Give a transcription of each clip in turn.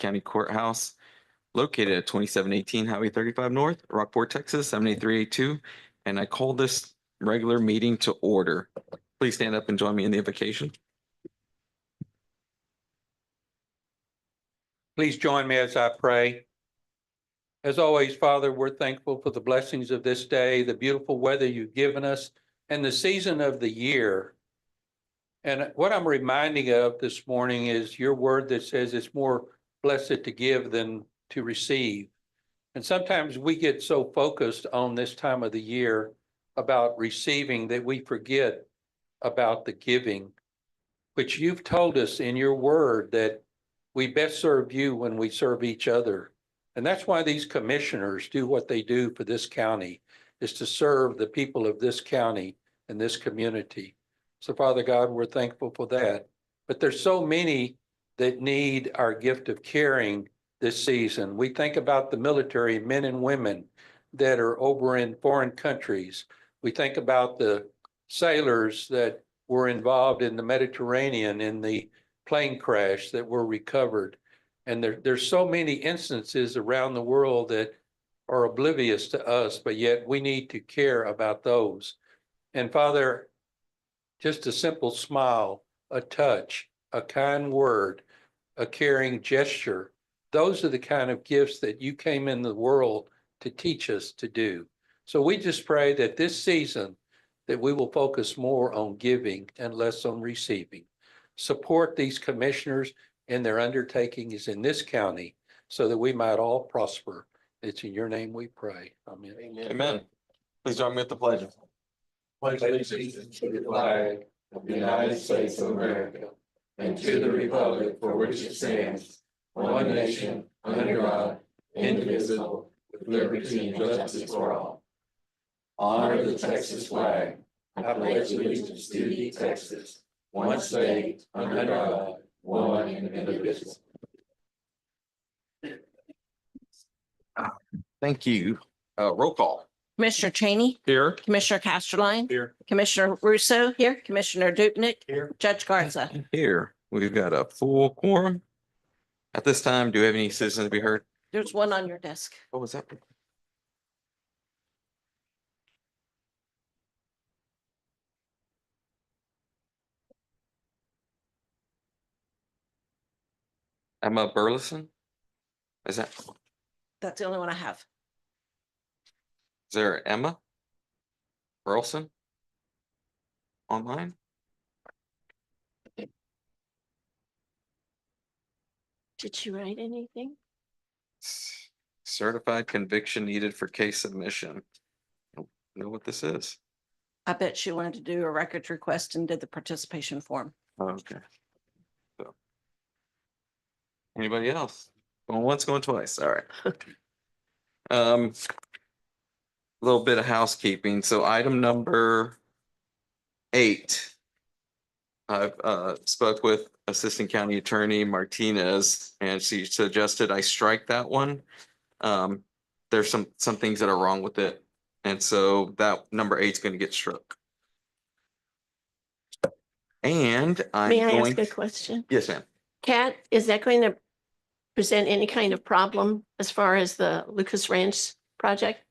County Courthouse located at 2718 Highway 35 North, Rockport, Texas, 78382. And I call this regular meeting to order. Please stand up and join me in the invocation. Please join me as I pray. As always, Father, we're thankful for the blessings of this day, the beautiful weather you've given us, and the season of the year. And what I'm reminding of this morning is your word that says it's more blessed to give than to receive. And sometimes we get so focused on this time of the year about receiving that we forget about the giving, which you've told us in your word that we best serve you when we serve each other. And that's why these commissioners do what they do for this county, is to serve the people of this county and this community. So Father God, we're thankful for that. But there's so many that need our gift of caring this season. We think about the military men and women that are over in foreign countries. We think about the sailors that were involved in the Mediterranean in the plane crash that were recovered. And there's so many instances around the world that are oblivious to us, but yet we need to care about those. And Father, just a simple smile, a touch, a kind word, a caring gesture, those are the kind of gifts that you came in the world to teach us to do. So we just pray that this season that we will focus more on giving and less on receiving. Support these commissioners in their undertakings in this county so that we might all prosper. It's in your name we pray. Amen. Amen. Please join me with the pledge. Pledge allegiance to the flag of the United States of America and to the republic for which it stands, one nation, under God, indivisible, with liberty and justice for all. Honor the Texas flag. I pledge allegiance to thee, Texas, one state, under God, one and indivisible. Thank you. Roll call. Commissioner Cheney, Here. Commissioner Casterline. Here. Commissioner Russo here, Commissioner Dupnick. Here. Judge Garza. Here. We've got a full quorum. At this time, do we have any citizens to be heard? There's one on your desk. What was that? Emma Burleson? Is That's the only one I have. there Emma Burleson online? Did you write anything? Certified conviction needed for case submission. Don't know what this is. I bet she wanted to do a records request and did the participation form. Oh, okay. So. Anybody else? Going once, going twice. All right. A little bit of housekeeping. So item number 8. I've spoke with Assistant County Attorney Martinez, and she suggested I strike that one. There's some things that are wrong with it, and so that number 8 is going to get struck. And I'm May I going. ask a question? Yes, ma'am. Kat, is that going to present any kind of problem as far as the Lucas Ranch project?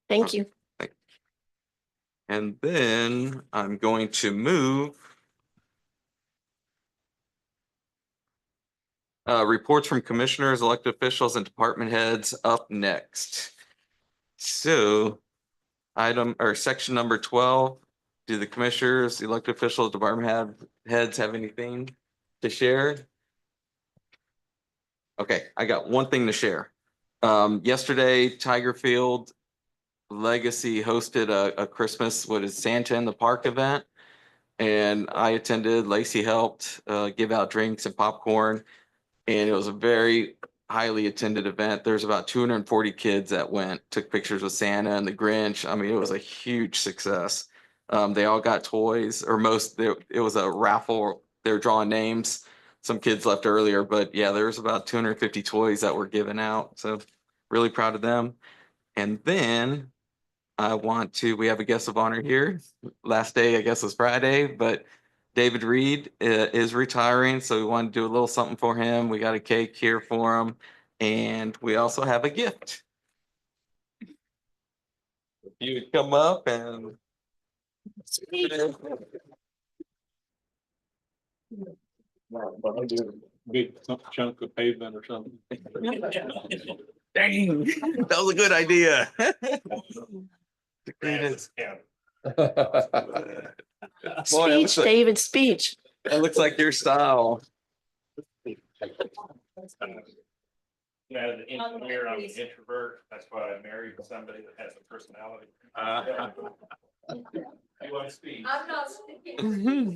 Thank you. And then I'm going to move reports from commissioners, elected officials, and department heads up next. So item or section number 12, do the commissioners, elected officials, department heads have anything to share? Okay, I got one thing to share. Yesterday, Tiger Field Legacy hosted a Christmas, Santa in the Park event. And I attended. Lacey helped give out drinks and popcorn. And it was a very highly attended event. There's about 240 kids that went, took pictures with Santa and the Grinch. I mean, it was a huge success. They all got toys, or it was a raffle. They were drawing names. Some kids left earlier, but yeah, there was about 250 toys that were given out. So really proud of them. And then we have a guest of honor here. Last day, I guess, was Friday, but David Reed is retiring, so we want to do a little something for him. We got a cake here for him, and we also have a gift. If you would come up and. Big chunk of pavement or something. Dang, that was a good idea. Boy, that Speech, David, speech. looks like your style. As an engineer, I'm an introvert. That's why I married somebody that has a personality. You want to speak? I'm not speaking.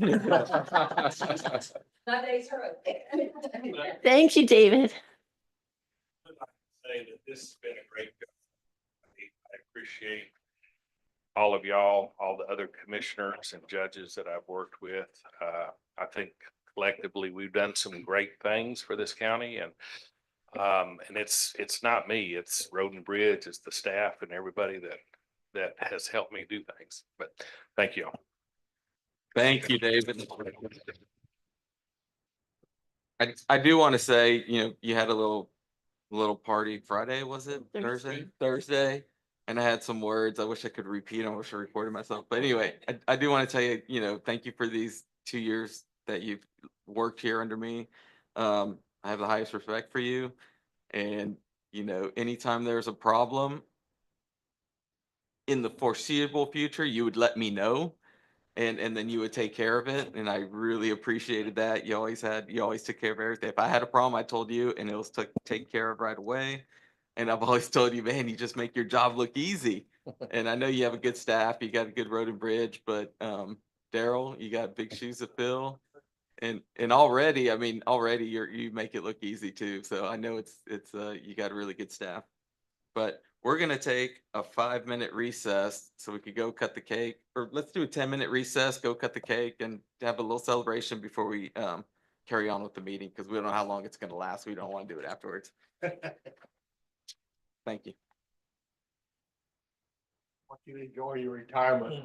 My days are okay. Thank you, David. Say that this has been a great job. I appreciate all of y'all, all the other commissioners and judges that I've worked with. I think collectively, we've done some great things for this county, and it's not me, it's Road and Bridge, it's the staff and everybody that has helped me do things. But thank you all. Thank you, David. I do want to say, you had a little party Friday, was it? Thursday. And I had some words. I wish I could repeat them. I wish I recorded myself. But anyway, I do want to tell you, thank you for these 2 years that you've worked here under me. I have the highest respect for you. And, anytime there's a problem in the foreseeable future, you would let me know. And then you would take care of it. And I really appreciated that. You always took care of everything. If I had a problem, I told you, and it was taken care of right away. And I've always told you, man, you just make your job look easy. And I know you have a good staff, you got a good road and bridge, but Daryl, you got big shoes to fill. And already, you make it look easy too. So I know it's you got a really good staff. But we're gonna take a 5-minute recess so we could go cut the cake, or let's do a 10-minute recess, go cut the cake and have a little celebration before we carry on with the meeting, because we don't know how long it's gonna last. We don't want to do it afterwards. Thank you. Want you to enjoy your retirement.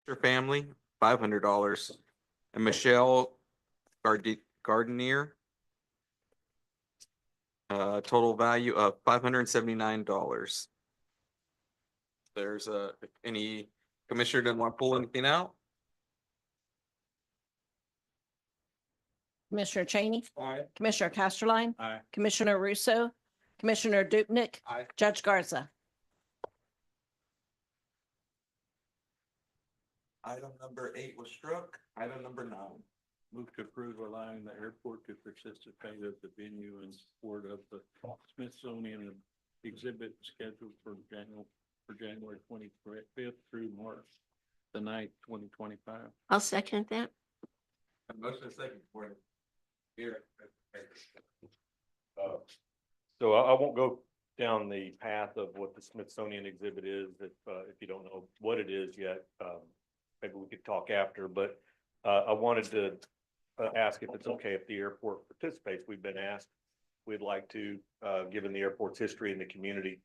Your family, $500. And Michelle Gardenier, total value of $579. There's any commissioner didn't want to pull anything out? Commissioner Cheney, Aye. Commissioner Casterline, Aye. Commissioner Russo, Commissioner Dupnick, Aye. Judge Garza. Item number 8 was struck. Item number 9. Move to approve allowing the airport to participate as the venue in support of the Smithsonian exhibit scheduled for January 25th through March the 9th, 2025. I'll second that. Motion second for it. Here. So I won't go down the path of what the Smithsonian exhibit is, if you don't know what it is yet. Maybe we could talk after, but I wanted to ask if it's okay if the airport participates. We've been asked, we'd like to, given the airport's history in the community,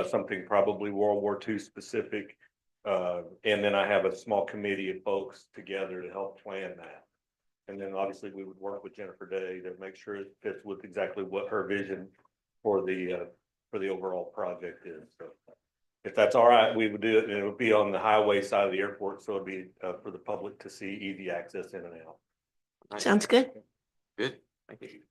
something probably World War II specific. And then I have a small committee of folks together to help plan that. And then obviously we would work with Jennifer Day to make sure it fits with exactly what her vision for the overall project is. So if that's all right, we would do it, and it would be on the highway side of the airport, so it'd be for the public to see easy access in and out. Nice. Sounds good. Good. Thank you.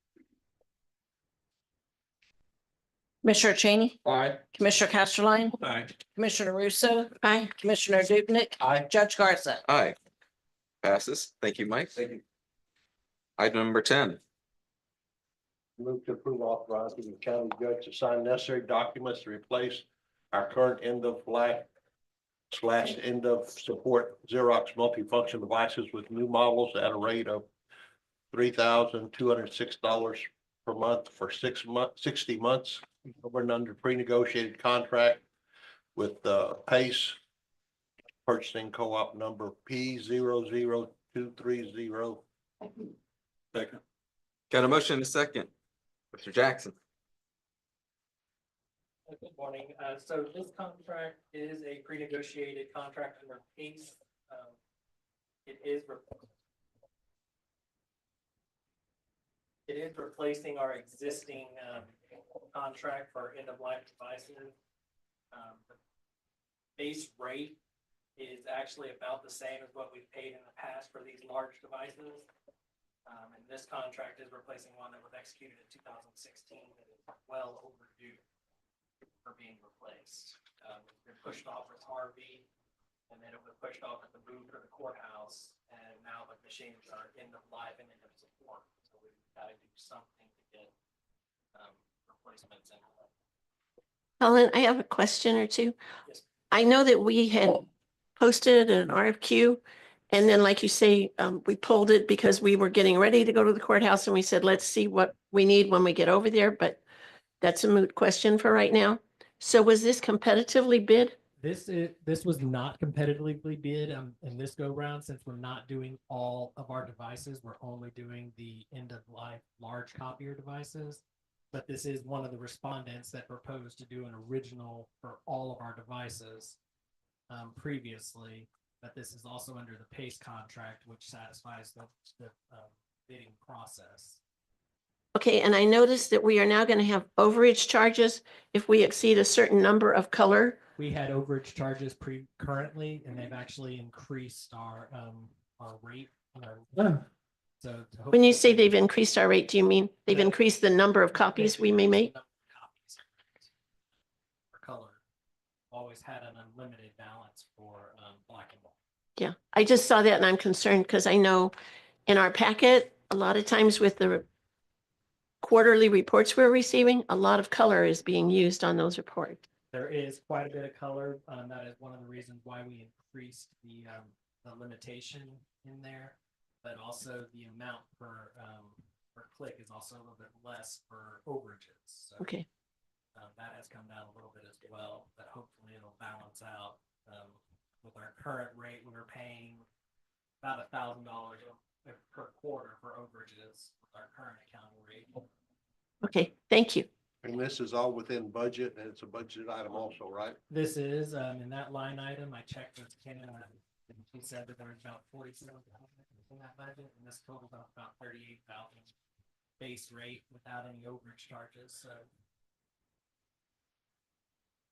Commissioner Cheney, Aye. Commissioner Casterline, Aye. Commissioner Russo, Aye. Commissioner Dupnick, Aye. Judge Garza. Aye. Passes. Thank you, Mike. Thank you. Item number 10. Move to approve authorizing the county judge to sign necessary documents to replace our current end of life / end of support Xerox multifunction devices with new models at a rate of $3,206 per month for 60 months. We're under pre-negotiated contract with Pace Purchasing Co-op number P00230. Second. Got a motion and a second. Mr. Jackson. Good morning. So this contract is a pre-negotiated contract under PACE. It is replacing our existing contract for end-of-life devices. The base rate is actually about the same as what we've paid in the past for these large devices. And this contract is replacing one that was executed in 2016 that is well overdue for being replaced. It's been pushed off with Harvey, and then it was pushed off at the booth for the courthouse, and now the machines are end of life and end of support. So we've got to do something to get replacements in. Helen, I have a question or two. Yes. I know that we had posted an RFQ, and then like you say, we pulled it because we were getting ready to go to the courthouse, and we said, let's see what we need when we get over there, but that's a moot question for right now. So was this competitively bid? This was not competitively bid in this go round, since we're not doing all of our devices. We're only doing the end of life large copier devices. But this is one of the respondents that proposed to do an original for all of our devices previously. But this is also under the PACE contract, which satisfies the bidding process. Okay, and I noticed that we are now going to have overage charges if we exceed a certain number of color. We had overage charges currently, and they've actually increased our rate. So When you say they've increased our rate, do you mean they've increased the number of copies we may make? For color, always had an unlimited balance for black and white. Yeah, I just saw that and I'm concerned because I know in our packet, a lot of times with the quarterly reports we're receiving, a lot of color is being used on those reports. There is quite a bit of color. That is one of the reasons why we increased the limitation in there, but also the amount per click is also a little bit less for overages. So, Okay, that has come down a little bit as well, but hopefully it'll balance out. With our current rate, we were paying about $1,000 per quarter for overages with our current accounting rate. okay, thank you. And this is all within budget, and it's a budget item also, right? This is in that line item. I checked with Ken And she said that there was about 47,000 in that budget, and this totaled up about 38,000 base rate without any overage charges, so.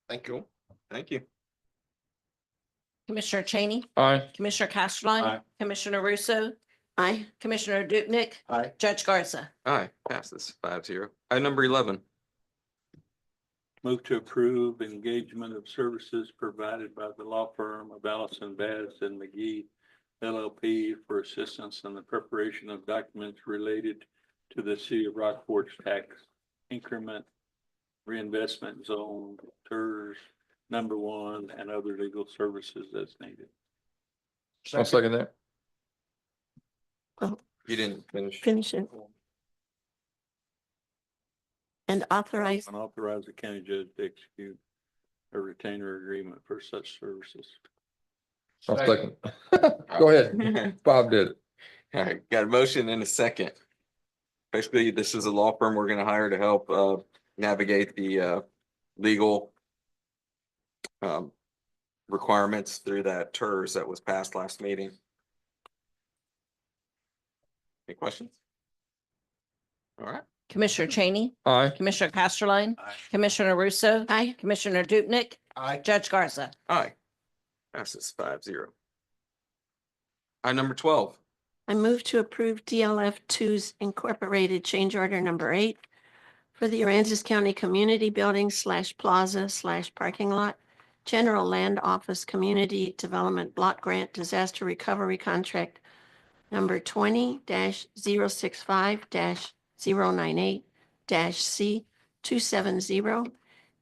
Thank you. Thank you. Commissioner Cheney, Aye. Commissioner Castelline, Aye. Commissioner Russo, Aye. Commissioner Dupnick, Aye. Judge Garza. Aye, passes 5-0. Item number 11. Move to approve engagement of services provided by the law firm of Allison Bass and McGee LLP for assistance in the preparation of documents related to the city of Rockport's tax increment reinvestment zone, TERS number 1, and other legal services as needed. I'll second that. You didn't finish. Finish it. And authorize, And authorize the county judge to execute a retainer agreement for such services. I'll second. Go ahead. Bob did it. All right, got a motion and a second. Basically, this is a law firm we're gonna hire to help navigate the legal requirements through that TERS that was passed last meeting. Any questions? All right. Commissioner Cheney, Aye. Commissioner Castelline, Aye. Commissioner Russo, aye. Commissioner Dupnick, Aye. Judge Garza. Aye. Passes 5-0. Item number 12. I move to approve DLF 2's Incorporated Change Order Number 8 for the Aransas County Community Building / Plaza / Parking Lot General Land Office Community Development Block Grant Disaster Recovery Contract number 20-065-098-C270,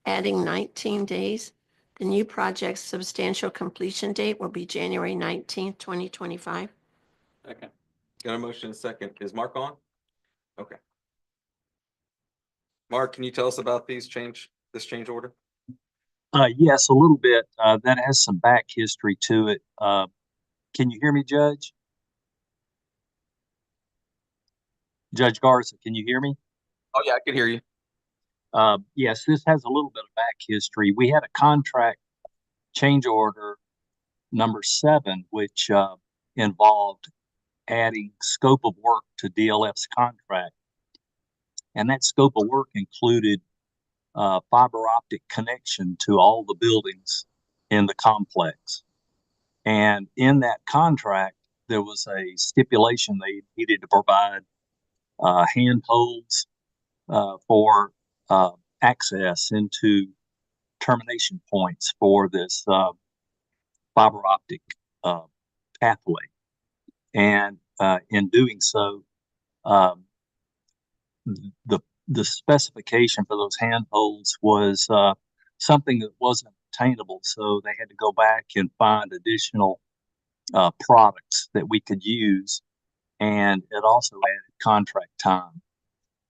adding 19 days. The new project's substantial completion date will be January 19th, 2025. Second. Got a motion and a second. Is Mark on? Okay. Mark, can you tell us about this change order? Yes, a little bit. That has some back history to it. Can you hear me, Judge? Judge Garza, can you hear me? Oh, yeah, I can hear you. Yes, this has a little bit of back history. We had a contract change order number 7, which involved adding scope of work to DLF's contract. And that scope of work included fiber optic connection to all the buildings in the complex. And in that contract, there was a stipulation they needed to provide handholds for access into termination points for this fiber optic pathway. And in doing so, the specification for those handholds was something that wasn't obtainable. So they had to go back and find additional products that we could use. And it also added contract time.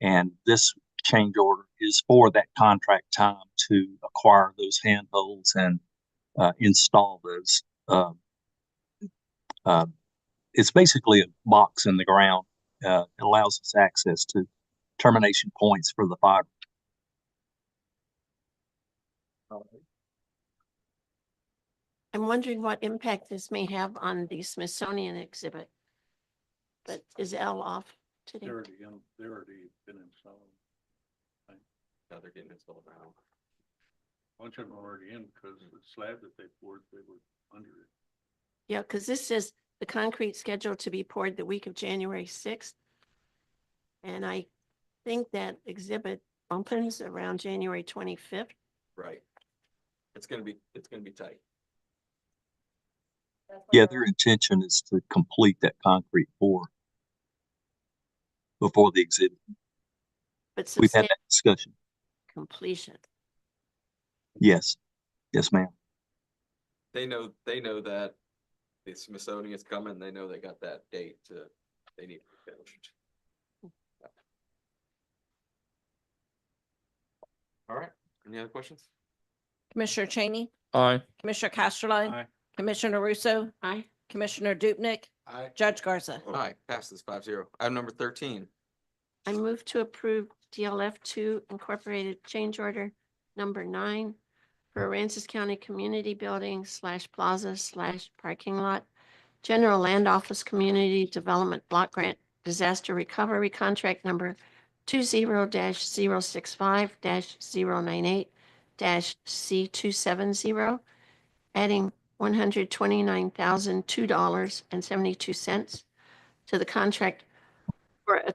And this change order is for that contract time to acquire those handholds and install those. It's basically a box in the ground. It allows us access to termination points for the fiber. I'm wondering what impact this may have on the Smithsonian exhibit. But is L off today? They're already been installed. No, they're getting installed now. A bunch of them are already in because the slab that they poured, they were under it. Yeah, because this says the concrete scheduled to be poured the week of January 6th. And I think that exhibit opens around January 25th. Right. It's gonna be tight. Yeah, their intention is to complete that concrete pour before the exhibit. But We've had substantial that discussion. completion. Yes. Yes, ma'am. They know that the Smithsonian is coming. They know they got that date they need to be finished. All right. Any other questions? Commissioner Cheney, Aye. Commissioner Castelline, Aye. Commissioner Russo, Aye. Commissioner Dupnick, Aye. Judge Garza. Aye, passes 5-0. Item number 13. I move to approve DLF 2 Incorporated Change Order Number 9 for Aransas County Community Building / Plaza / Parking Lot General Land Office Community Development Block Grant Disaster Recovery Contract number 20-065-098-C270, adding $129,002.72 to the contract for a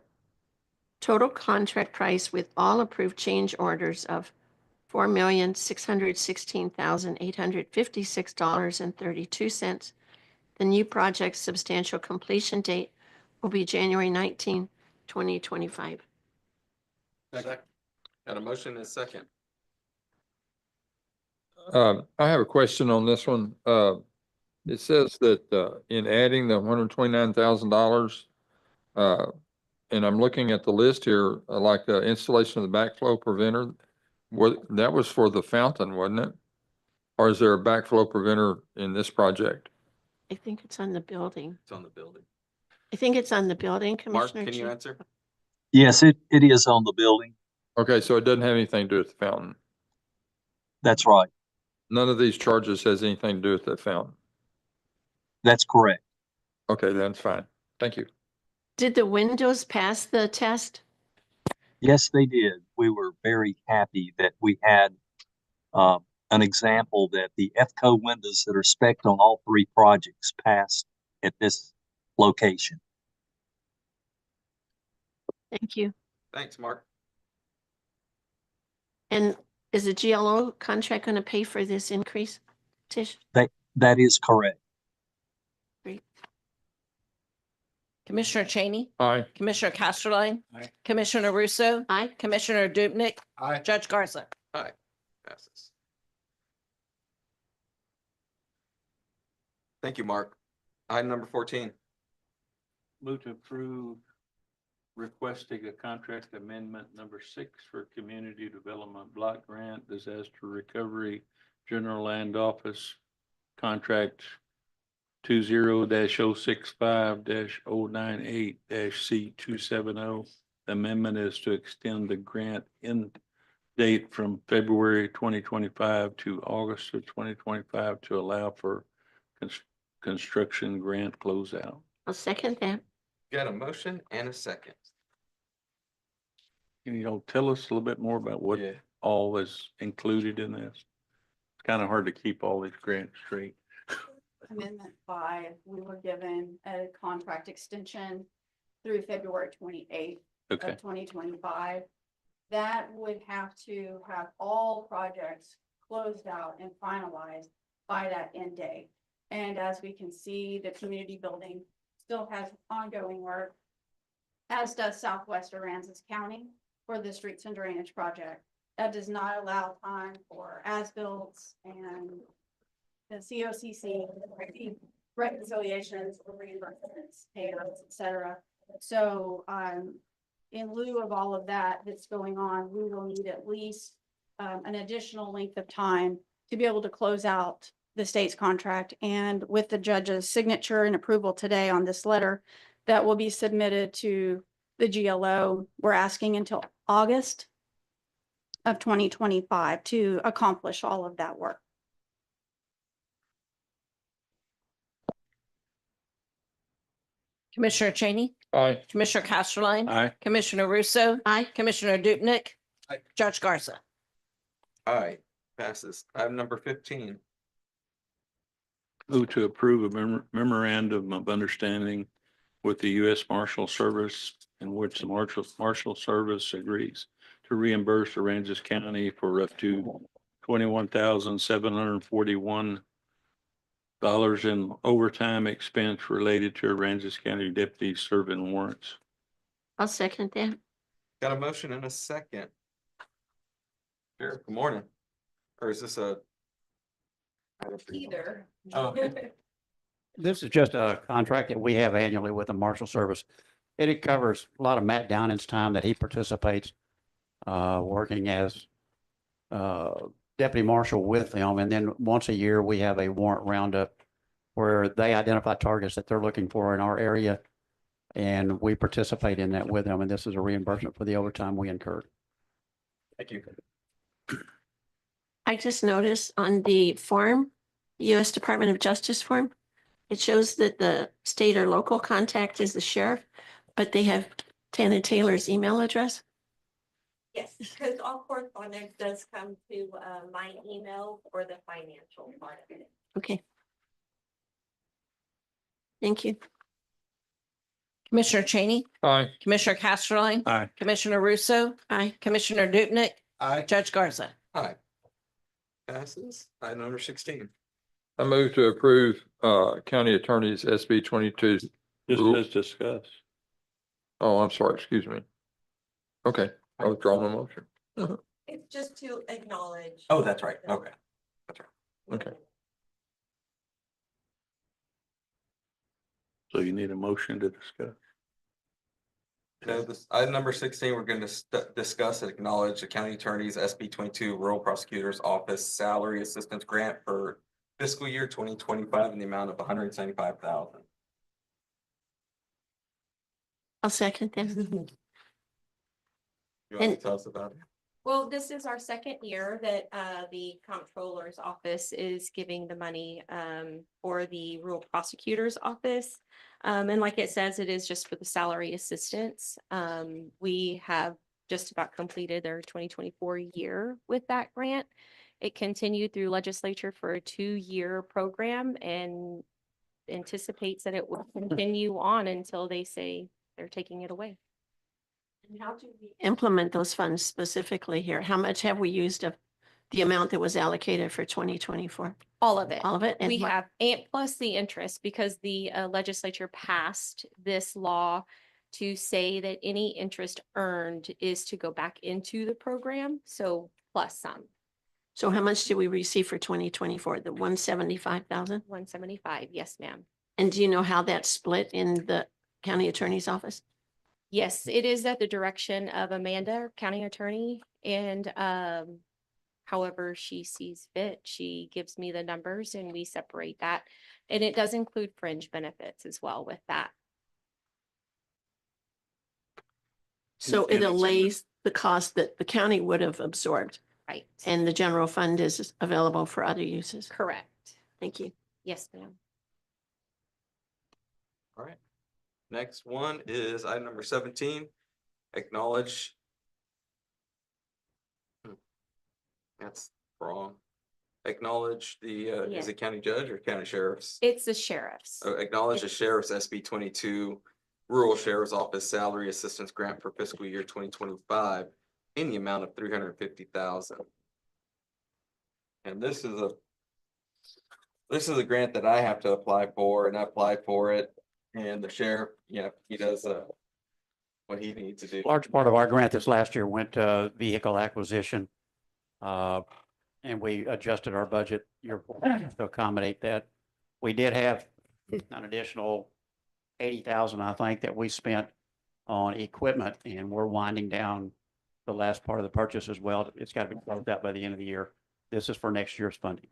total contract price with all approved change orders of $4,616,856.32. The new project's substantial completion date will be January 19, 2025. Got a motion and a second. I have a question on this one. It says that, in adding the $129,000, and I'm looking at the list here, like the installation of the backflow preventer, that was for the fountain, wasn't it? Or is there a backflow preventer in this project? I think it's on the building. It's on the building. I think it's on the building, Mark, Commissioner. can you Chin. answer? Yes, it is on the building. Okay, so it doesn't have anything to do with the fountain. That's right. None of these charges has anything to do with the fountain. That's correct. Okay, that's fine. Thank you. Did the windows pass the test? Yes, they did. We were very happy that we had an example that the FCO windows that are spec'd on all three projects passed at this location. Thank you. Thanks, Mark. And is the GLO contract going to pay for this increase, Tish? That is correct. Commissioner Cheney, Aye. Commissioner Casterline. Aye. Commissioner Russo, Aye. Commissioner Dupnick, Aye. Judge Garza. Aye. Passes. Thank you, Mark. Item number 14. Move to approve requesting a contract amendment number 6 for Community Development Block Grant Disaster Recovery General Land Office Contract 20-065-098-C270. The amendment is to extend the grant end date from February 2025 to August of 2025 to allow for construction grant closeout. I'll second that. Got a motion and a second. Can you tell us a little bit more about what all is included in this? It's kind of hard to keep all these grants straight. Amendment 5, we were given a contract extension through February 28th Okay, of 2025. That would have to have all projects closed out and finalized by that end date. And as we can see, the community building still has ongoing work, as does Southwest Aransas County for the streets and drainage project. That does not allow time for as-builts and the COCC, reconciliations, reimbursements, payouts, et cetera. So, in lieu of all of that that's going on, we will need at least an additional length of time to be able to close out the state's contract. And with the judge's signature and approval today on this letter that will be submitted to the GLO, we're asking until August of 2025 to accomplish all of that work. Commissioner Cheney, Aye. Commissioner Casterline. aye. Commissioner Russo, Aye. Commissioner Dupnick. Aye. Judge Garza. Aye. Passes. Item number 15. Move to approve a memorandum of understanding with the U.S. Marshal Service in which the Marshal Service agrees to reimburse Aransas County for up to $21,741 in overtime expense related to Aransas County deputies serving warrants. I'll second that. Got a motion and a second. Sheriff, good morning. Or is this a? Either. Oh, This is just a contract that we have annually with the Marshal Service. It covers a lot of Matt Downing's time that he participates, working as deputy marshal with them. And then once a year, we have a warrant roundup where they identify targets that they're looking for in our area. And we participate in that with them. And this is a reimbursement for the overtime we incurred. thank you. I just noticed on the form, U.S. Department of Justice form, It shows that the state or local contact is the sheriff, but they have Tana Taylor's email address. Yes, because all correspondence does come to my email for the financial part of it. Okay. Thank you. Commissioner Cheney, Aye. Commissioner Casterline, Aye. Commissioner Russo, Aye. Commissioner Dupnick, Aye. Judge Garza. Aye. Passes. Item number 16. I move to approve, county attorney's SB 22. Just Rule- as discussed. Oh, I'm sorry, excuse me. Okay, I withdraw my motion. It's just to acknowledge. Oh, that's right. Okay. Okay. So you need a motion to discuss. No, this, item number 16, we're going to discuss and acknowledge the county attorney's SB 22 rural prosecutor's office salary assistance grant for fiscal year 2025 in the amount of $175,000. I'll second that. You want to And- tell us about it? Well, this is our second year that the comptroller's office is giving the money for the rural prosecutor's office. And like it says, it is just for the salary assistance. We have just about completed their 2024 year with that grant. It continued through legislature for a 2-year program and anticipates that it will continue on until they say they're taking it away. And how do we implement those funds specifically here? How much have we used of the amount that was allocated for 2024? All of it. All of it? And We what- have, and plus the interest, because the legislature passed this law to say that any interest earned is to go back into the program, so plus some, So how much did we receive for 2024? The 175,000? 175, yes, ma'am. And do you know how that's split in the county attorney's office? Yes, it is at the direction of Amanda, our county attorney, and however she sees fit, she gives me the numbers and we separate that. And it does include fringe benefits as well with that. So And it it's- allays the cost that the county would have absorbed Right. and the general fund is available for other uses. Correct. Thank you. Yes, ma'am. All right. Next one is item number 17, acknowledge. That's wrong. Acknowledge the, is Yeah. it county judge or county sheriff's? It's the sheriff's. Acknowledge the sheriff's SB 22 rural sheriff's office salary assistance grant for fiscal year 2025 in the amount of 350,000. And this is a grant that I have to apply for, and I applied for it. And the sheriff, he does what he needs to do. Large part of our grant this last year went to vehicle acquisition. And we adjusted our budget year to accommodate that. We did have an additional 80,000, I think, that we spent on equipment, and we're winding down the last part of the purchase as well. It's got to be closed out by the end of the year. This is for next year's funding.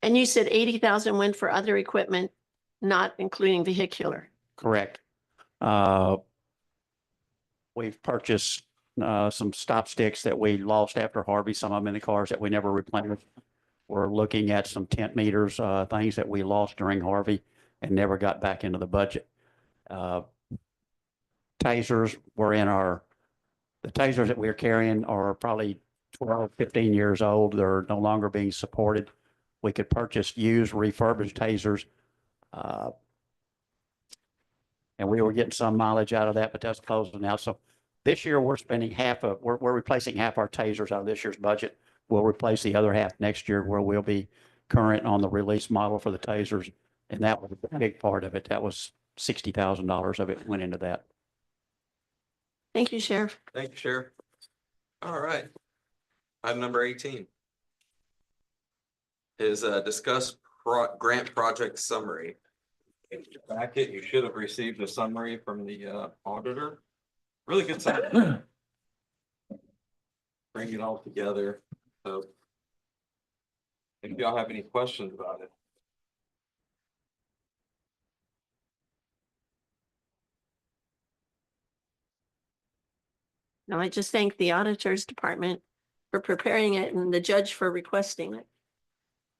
And you said 80,000 went for other equipment, not including vehicular. Correct. We've purchased some stop sticks that we lost after Harvey, some of them in the cars that we never replenished. We're looking at some tent meters, things that we lost during Harvey and never got back into the budget. Tasers were the tasers that we're carrying are probably 12, 15 years old. They're no longer being supported. We could purchase used refurbished tasers. And we were getting some mileage out of that, but that's closing out. So this year we're spending we're replacing half our tasers out of this year's budget. We'll replace the other half next year where we'll be current on the release model for the tasers. And that was a big part of it. That was $60,000 of it went into that. Thank you, Sheriff. Thank you, Sheriff. All right. Item number 18 is discuss grant project summary. In your packet, you should have received a summary from the auditor. Really good summary. Bring it all together. So if y'all have any questions about it. No, I just thank the auditors department for preparing it and the judge for requesting it.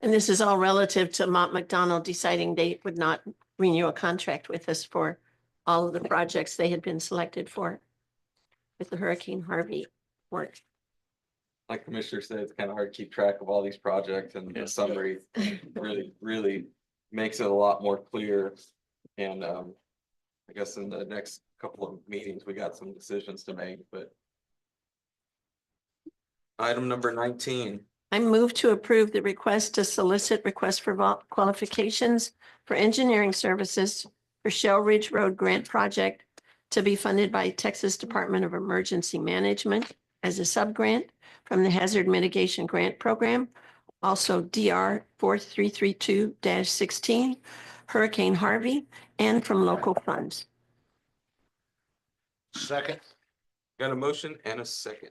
And this is all relative to Mont McDonald deciding they would not renew a contract with us for all of the projects they had been selected for with the Hurricane Harvey work. Like Commissioner said, it's kind of hard to keep track of all these projects, and the summary really makes it a lot more clear. And I guess in the next couple of meetings, we got some decisions to make, but. Item number 19, I move to approve the request to solicit requests for qualifications for engineering services for Shell Ridge Road Grant Project to be funded by Texas Department of Emergency Management as a subgrant from the Hazard Mitigation Grant Program, also DR 4332-16, Hurricane Harvey, and from local funds. Second. got a motion and a second.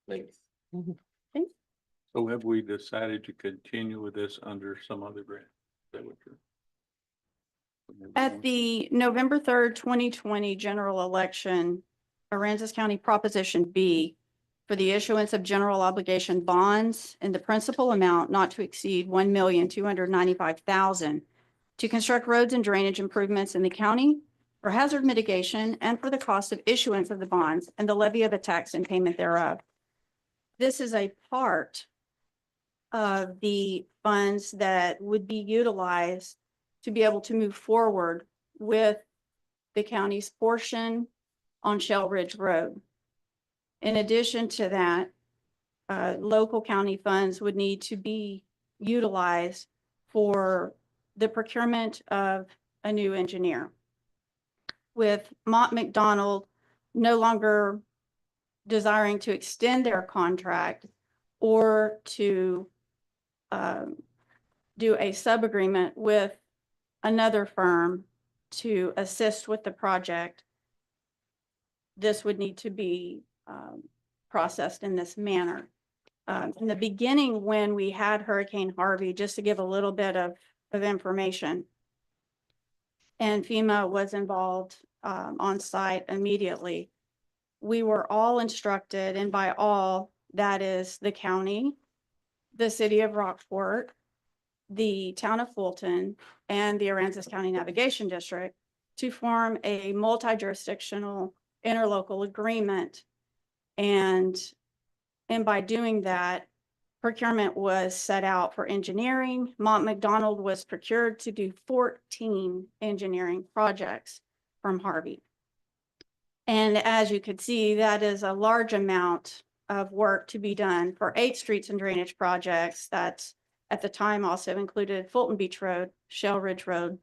Thanks. So have we decided to continue with this under some other grant? Is that what you're? At the November 3rd, 2020 general election, Aransas County Proposition B for the issuance of general obligation bonds in the principal amount not to exceed $1,295,000 to construct roads and drainage improvements in the county for hazard mitigation and for the cost of issuance of the bonds and the levy of a tax and payment thereof. This is a part of the funds that would be utilized to be able to move forward with the county's portion on Shell Ridge Road. In addition to that, local county funds would need to be utilized for the procurement of a new engineer. With Mont McDonald no longer desiring to extend their contract or to do a sub-agreement with another firm to assist with the project, this would need to be processed in this manner. In the beginning, when we had Hurricane Harvey, just to give a little bit of information, and FEMA was involved on site immediately, we were all instructed, and by all, that is the county, the city of Rockport, the town of Fulton, and the Aransas County Navigation District to form a multi-jurisdictional interlocal agreement. And by doing that, procurement was set out for engineering. Mont McDonald was procured to do 14 engineering projects from Harvey. And as you could see, that is a large amount of work to be done for 8 streets and drainage projects. That's at the time also included Fulton Beach Road, Shell Ridge Road,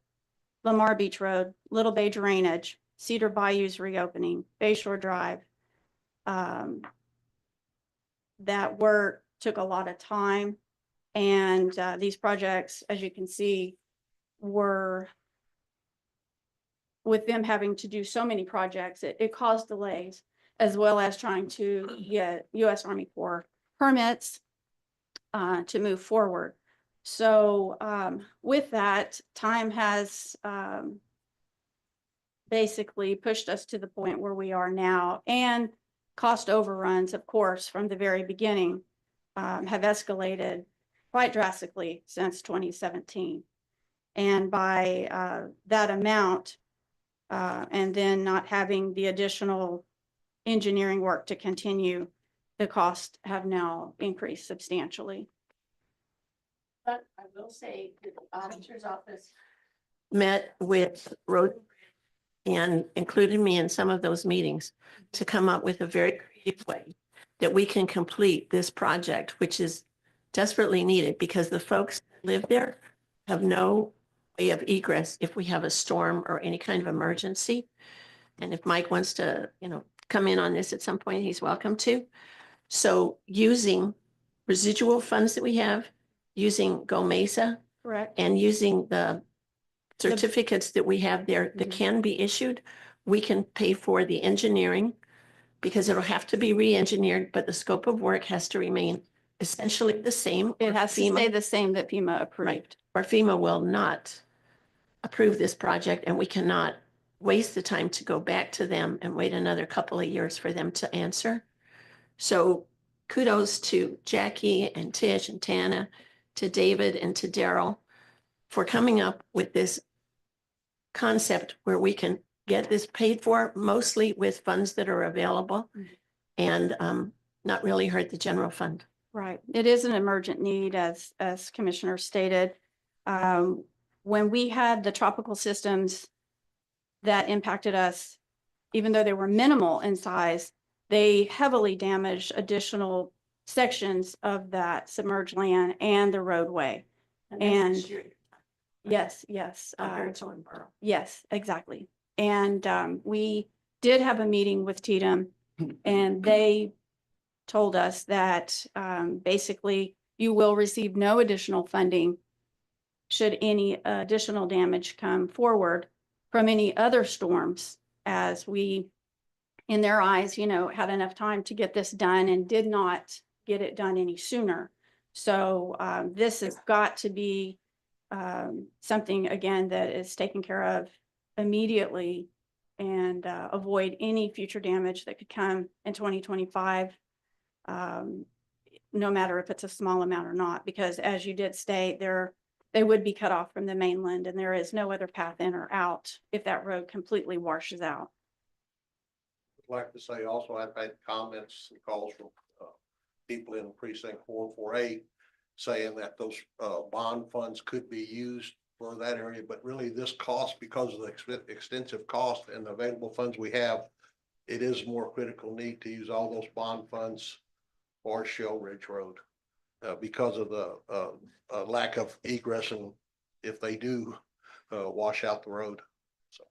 Lamar Beach Road, Little Bay Drainage, Cedar Bayou's reopening, Bayshore Drive. That work took a lot of time, and these projects, as you can see, were, with them having to do so many projects, it caused delays, as well as trying to get U.S. Army Corps permits to move forward. So with that, time has basically pushed us to the point where we are now, and cost overruns, of course, from the very beginning have escalated quite drastically since 2017. And by that amount, and then not having the additional engineering work to continue, the costs have now increased substantially. But I will say that the auditor's office met with road and included me in some of those meetings to come up with a very creative way that we can complete this project, which is desperately needed because the folks that live there have no way of egress if we have a storm or any kind of emergency. And if Mike wants to, come in on this at some point, he's welcome to. So using residual funds that we have, using Go Mesa, Correct. and using the certificates that we have there that can be issued, we can pay for the engineering because it'll have to be re-engineered, but the scope of work has to remain essentially the same. It has to stay the same that FEMA approved. Right. Or FEMA will not approve this project, and we cannot waste the time to go back to them and wait another couple of years for them to answer. So kudos to Jackie and Tish and Tana, to David and to Daryl for coming up with this concept where we can get this paid for mostly with funds that are available and not really hurt the general fund. Right. It is an emergent need, as Commissioner stated. When we had the tropical systems that impacted us, even though they were minimal in size, they heavily damaged additional sections of that submerged land and the roadway. And yes, yes. Yes, exactly. And we did have a meeting with TDM and they told us that basically you will receive no additional funding should any additional damage come forward from any other storms, as we, in their eyes, you know, had enough time to get this done and did not get it done any sooner. So this has got to be something, again, that is taken care of immediately and avoid any future damage that could come in 2025. No matter if it's a small amount or not, because as you did state, they would be cut off from the mainland and there is no other path in or out if that road completely washes out. I'd like to say also, I've had comments and calls from people in precinct 448 saying that those bond funds could be used for that area, but really this cost, because of the extensive cost and the available funds we have, it is more critical need to use all those bond funds for Shell Ridge Road because of the lack of egress and if they do wash out the road. So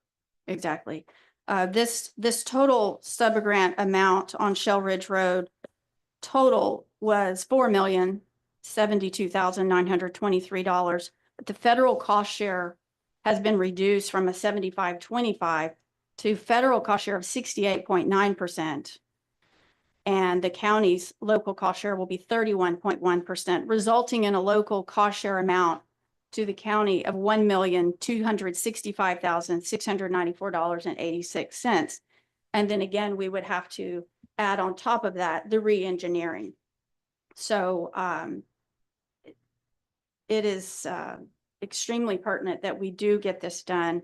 Exactly. This total sub-grant amount on Shell Ridge Road total was $4,072,923. But the federal cost share has been reduced from a 75-25 to federal cost share of 68.9%. And the county's local cost share will be 31.1%, resulting in a local cost share amount to the county of $1,265,694.86. And then again, we would have to add on top of that the re-engineering. So it is extremely pertinent that we do get this done.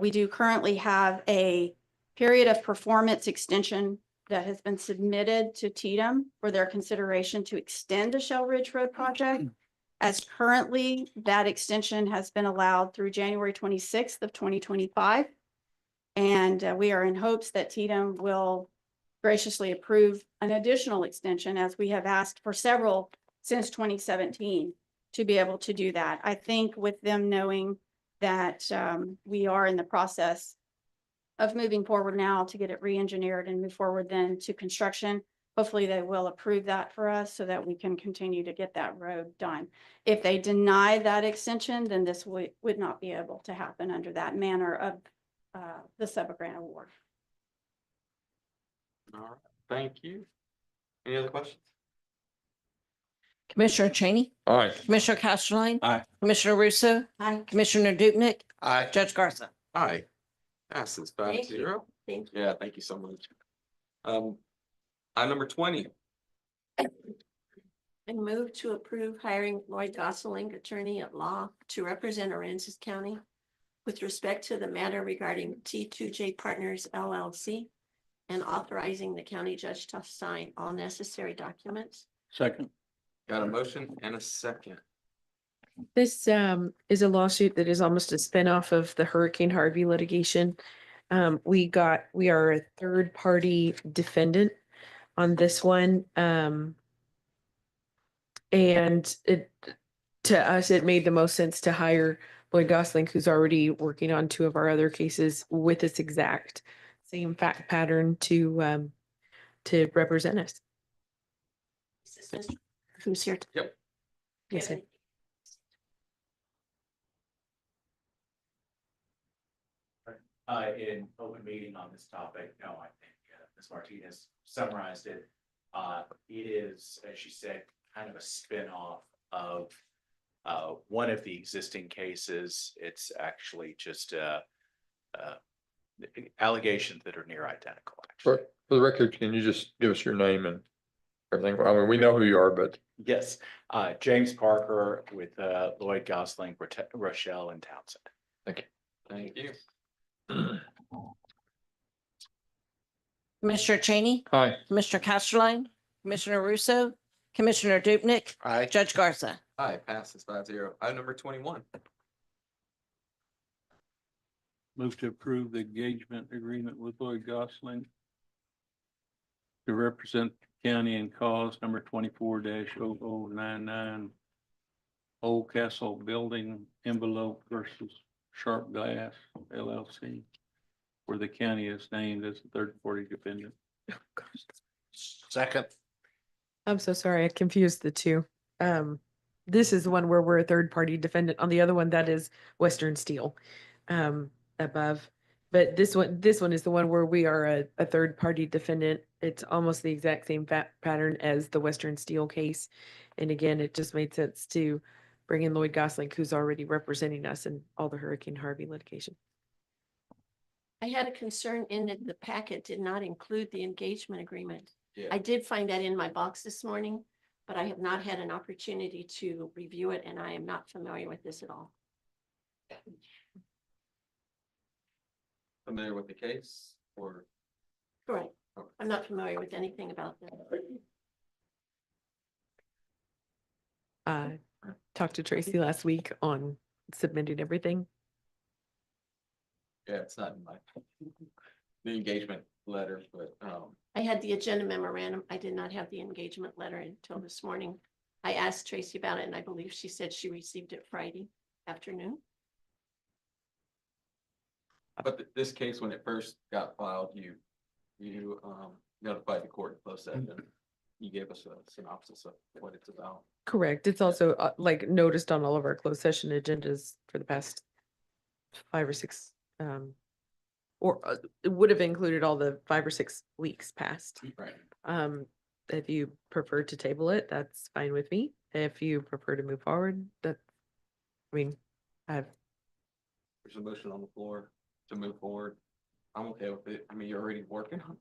We do currently have a period of performance extension that has been submitted to TDM for their consideration to extend the Shell Ridge Road project. As currently, that extension has been allowed through January 26th of 2025. And we are in hopes that TDM will graciously approve an additional extension, as we have asked for several since 2017 to be able to do that. I think with them knowing that we are in the process of moving forward now to get it re-engineered and move forward then to construction, hopefully they will approve that for us so that we can continue to get that road done. If they deny that extension, then this would not be able to happen under that manner of the sub-grant award. All right, thank you. Any other questions? Commissioner Cheney, Aye. Commissioner Castleline. Aye. Commissioner Russo, Aye. Commissioner Dupnick, I Judge Garza. Aye. Passes 5-0. Thank you. Yeah, thank you so much. Item number 20. I move to approve hiring Lloyd Gosselin, attorney at law, to represent Aransas County with respect to the matter regarding T2J Partners LLC and authorizing the county judge to sign all necessary documents. Second. Got a motion and a second. This is a lawsuit that is almost a spinoff of the Hurricane Harvey litigation. We are a third party defendant on this one. And to us, it made the most sense to hire Lloyd Gosling, who's already working on 2 of our other cases with this exact same fact pattern to represent us. Who's here? Yep. Yes, sir. In open meeting on this topic, no, I think Ms. Martinez summarized it. It is, as she said, kind of a spin-off of one of the existing cases. It's actually just allegations that are near identical. For the record, can you just give us your name and everything. I mean, we know who you are, but Yes, James Parker with Lloyd Gosling, Rochelle and Townsend. Thank you. Commissioner Cheney, hi. Commissioner Casterline, Commissioner Russo, Commissioner Dupnick, Aye. Judge Garza. Aye, passes 5-0. Item number 21. Move to approve the engagement agreement with Lloyd Gosling to represent the county in cause number 24-0099 Old Castle Building Envelope versus Sharp Glass LLC, where the county is named as the third-party defendant. Second. I'm so sorry, I confused the two. This is the one where we're a third party defendant. On the other one, that is Western Steel, above. But this one is the one where we are a third party defendant. It's almost the exact same pattern as the Western Steel case. And again, it just made sense to bring in Lloyd Gosling, who's already representing us in all the Hurricane Harvey litigation. I had a concern in that the packet did not include the engagement agreement. Yeah. I did find that in my box this morning, but I have not had an opportunity to review it, and I am not familiar with this at all. Familiar with the case or? Correct. Okay. I'm not familiar with anything about that. Talked to Tracy last week on submitting everything. Yeah, it's not in my, the engagement letter, but, I had the agenda memorandum. I did not have the engagement letter until this morning. I asked Tracy about it, and I believe she said she received it Friday afternoon. but this case, when it first got filed, you notified the court in closed session. You gave us a synopsis of what it's about. Correct. It's also like noticed on all of our closed session agendas for the past 5 or 6, it would have included all the 5 or 6 weeks past. Right. If you prefer to table it, that's fine with me. If you prefer to move forward, I mean, There's a motion on the floor to move forward. I'm okay with it. I mean, you're already working on, I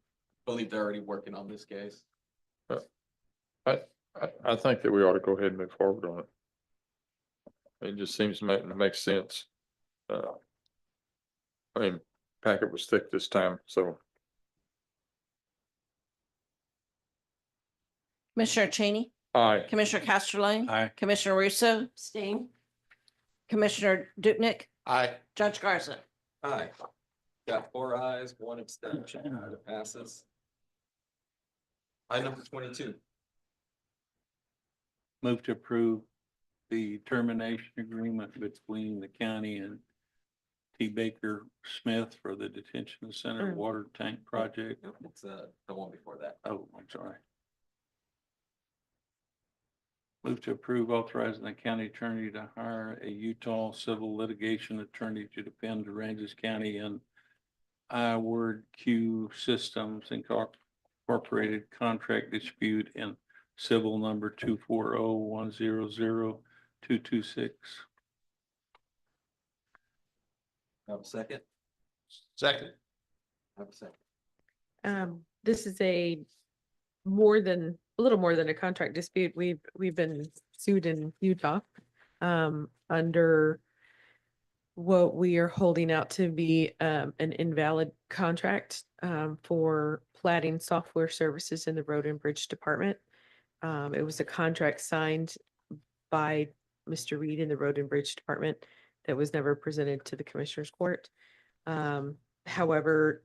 believe they're already working on this case. I think that we ought to go ahead and move forward on it. It just seems to make sense. I mean, packet was thick this time, so Commissioner Cheney, aye. Commissioner Casterline. Aye. Commissioner Russo, Abstain. Commissioner Dupnick, Aye. Judge Garza. Aye. Got 4 ayes, 1 abstention. It passes. Item number 22. Move to approve the termination agreement between the county and T. Baker Smith for the detention center water tank project. Nope, it's the one before that. Oh, I'm sorry. Move to approve authorizing the county attorney to hire a Utah civil litigation attorney to defend Aransas County and iWord Q Systems Incorporated contract dispute in civil number 240100226. Have a second? Second. Have a second. this is a little more than a contract dispute. We've been sued in Utah under what we are holding out to be an invalid contract for platting software services in the Road and Bridge Department. It was a contract signed by Mr. Reed in the Road and Bridge Department that was never presented to the Commissioners Court. However,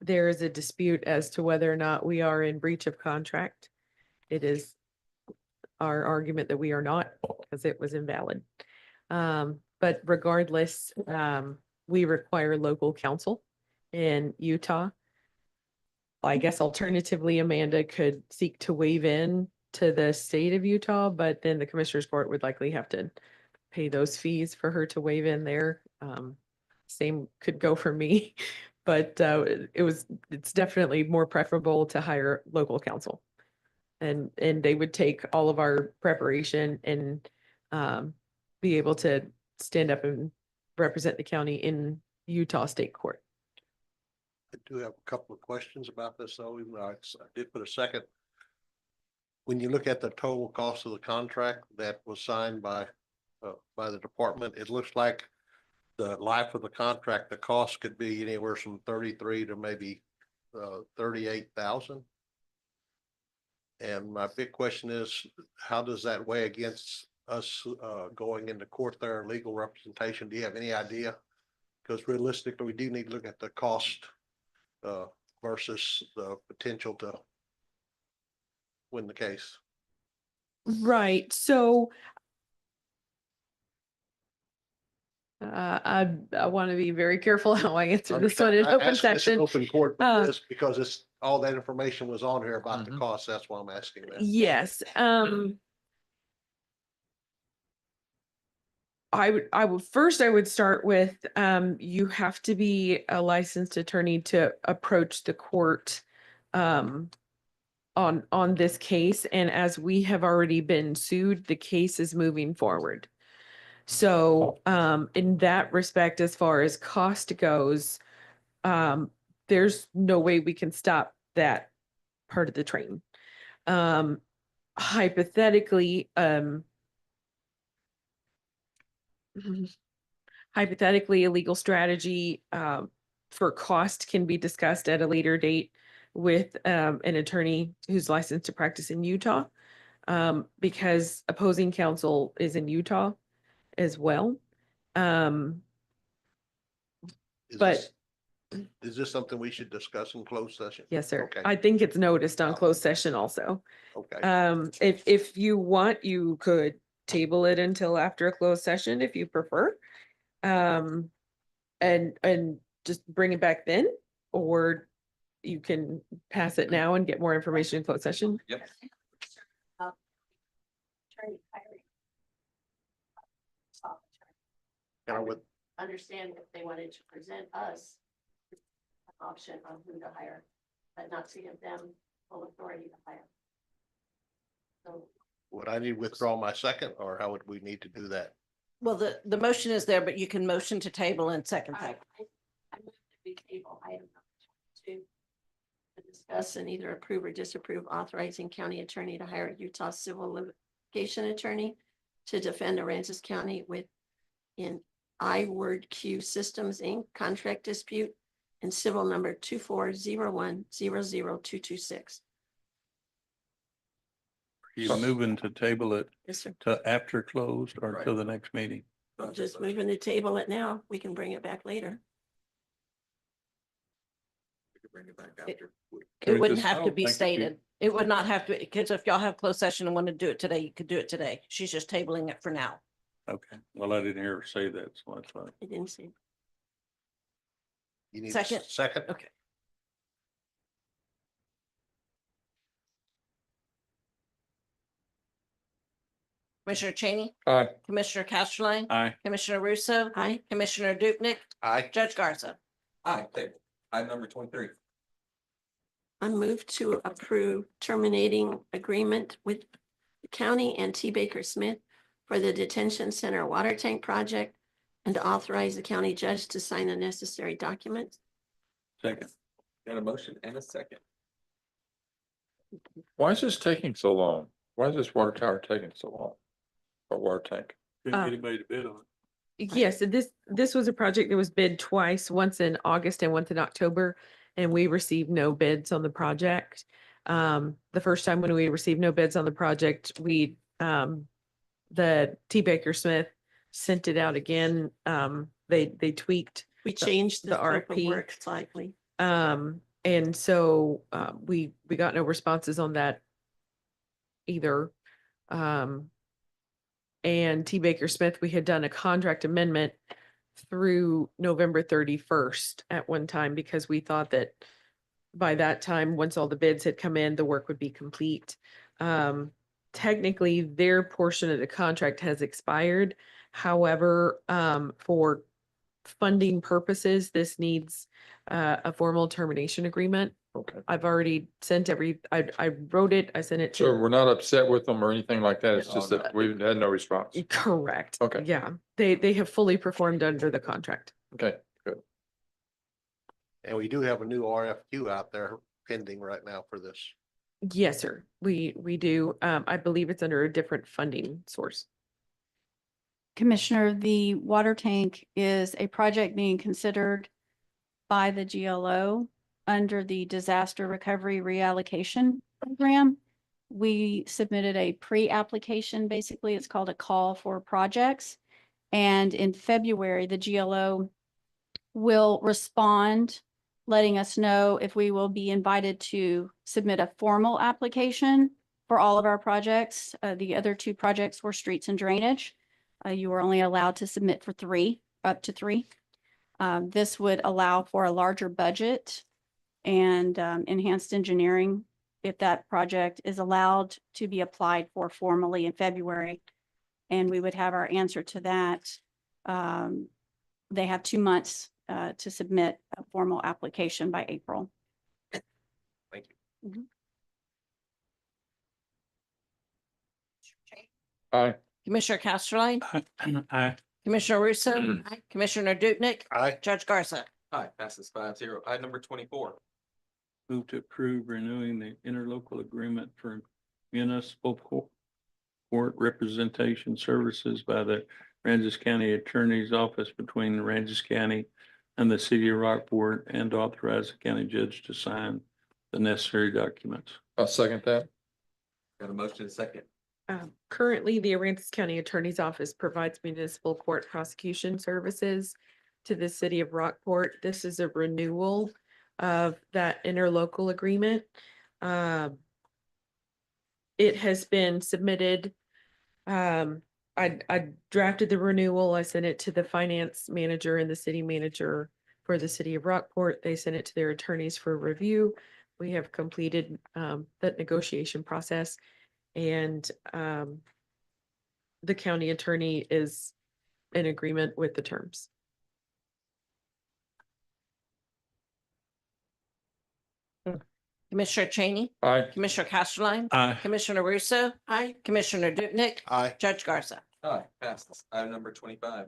there is a dispute as to whether or not we are in breach of contract. It is our argument that we are not, because it was invalid. But regardless, we require local counsel in Utah. I guess alternatively, Amanda could seek to waive in to the state of Utah, but then the Commissioners Court would likely have to pay those fees for her to waive in there. Same could go for me, but it's definitely more preferable to hire local counsel. And they would take all of our preparation and be able to stand up and represent the county in Utah State Court. I do have a couple of questions about this, though, even though I did put a second. When you look at the total cost of the contract that was signed by the department, it looks like the life of the contract, the cost could be anywhere from 33 to maybe 38,000. And my big question is, how does that weigh against us going into court there and legal representation? Do you have any idea? Because realistically, we do need to look at the cost versus the potential to win the case. Right, so I want to be very careful how I answer this one in I open asked this in session. Open court Uh, because it's, all that information was on here about the cost. That's why I'm asking that. Yes, I would start with, you have to be a licensed attorney to approach the court, on this case. And as we have already been sued, the case is moving forward. So, in that respect, as far as cost goes, there's no way we can stop that part of the train. Hypothetically, a legal strategy for cost can be discussed at a later date with an attorney who's licensed to practice in Utah, because opposing counsel is in Utah as well. Is But Is this something we should discuss in closed session? yes, sir. Okay. I think it's noticed on closed session also. Okay. If you want, you could table it until after a closed session if you prefer. And just bring it back then, or you can pass it now and get more information in closed session. Yep. Attorney hiring. And I would, Understand if they wanted to present us an option on who to hire, but not to give them full authority to hire. So would I need to withdraw my second, or how would we need to do that? Well, the motion is there, but you can motion to table and second I that. move that we table item number 22 to discuss and either approve or disapprove authorizing county attorney to hire a Utah civil litigation attorney to defend Aransas County in iWordQ Systems Inc. contract dispute and civil number 2401000226. You moving to table it Yes, sir. to after closed or to the next meeting? I'm just moving to table it now. We can bring it back later. It wouldn't I have to don't be think stated. It would not have to, because if y'all have closed session and want to do it today, you could do it today. She's just tabling it for now. Okay, well, I didn't hear her say that, so that's fine. I didn't see. You need a Second. Second? Okay. Commissioner Cheney, Aye. Commissioner Casterline, Aye. Commissioner Russo, Aye. Commissioner Dupnick, Aye. Judge Garza. Aye, table. Item number 23. I move to approve terminating agreement with the county and T. Baker Smith for the detention center water tank project and to authorize the county judge to sign the necessary documents. Second. Got a motion and a second. Why is this taking so long? Why is this water tower taking so long? Or water tank? Couldn't get anybody to bid on it. Yes, so this was a project that was bid twice, once in August and once in October, and we received no bids on the project. The first time when we received no bids on the project, the T. Baker Smith sent it out again. They tweaked We changed the the scope of RFP. work slightly. And so we got no responses on that either. And T. Baker Smith, we had done a contract amendment through November 31st at one time because we thought that by that time, once all the bids had come in, the work would be complete. Technically, their portion of the contract has expired. However, for funding purposes, this needs a formal termination agreement. Okay. I've already sent I wrote it, I sent it So to. we're not upset with them or anything like that. It's just that we've had no response. Correct. Okay. Yeah, they have fully performed under the contract. Okay, good. And we do have a new RFQ out there pending right now for this. Yes, sir. We do. I believe it's under a different funding source. Commissioner, the water tank is a project being considered by the GLO under the Disaster Recovery Reallocation Program. We submitted a pre-application, basically, it's called a call for projects. And in February, the GLO will respond, letting us know if we will be invited to submit a formal application for all of our projects. The other two projects were streets and drainage. You were only allowed to submit for three, up to three. This would allow for a larger budget and enhanced engineering if that project is allowed to be applied for formally in February. And we would have our answer to that. They have 2 months to submit a formal application by April. Thank you. Aye. Commissioner Castelline, Aye. Commissioner Russo, Commissioner Dupnick, Aye. Judge Garza. Aye, passes 5-0. Item number 24. Move to approve renewing the interlocal agreement for municipal court representation services by the Aransas County Attorney's Office between Aransas County and the City of Rockport, and authorize the county judge to sign the necessary documents. I'll second that. Got a motion and a second. Currently, the Aransas County Attorney's Office provides municipal court prosecution services to the City of Rockport. This is a renewal of that interlocal agreement. It has been submitted. I drafted the renewal. I sent it to the finance manager and the city manager for the City of Rockport. They sent it to their attorneys for review. We have completed that negotiation process, and the county attorney is in agreement with the terms. Commissioner Cheney, Aye. Commissioner Castelline, Aye. Commissioner Russo, Commissioner Dupnick, Aye. Judge Garza. Aye, passes. Item number 25.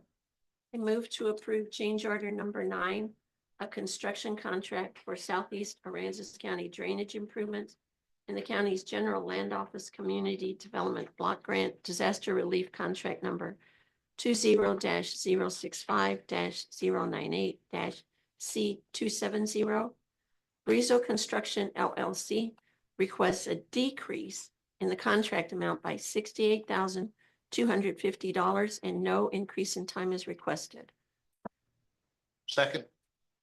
I move to approve change order number 9, a construction contract for Southeast Aransas County drainage improvements in the county's general land office community development block grant disaster relief contract number 20-065-098-C270. Brizo Construction LLC requests a decrease in the contract amount by $68,250 and no increase in time is requested. Second.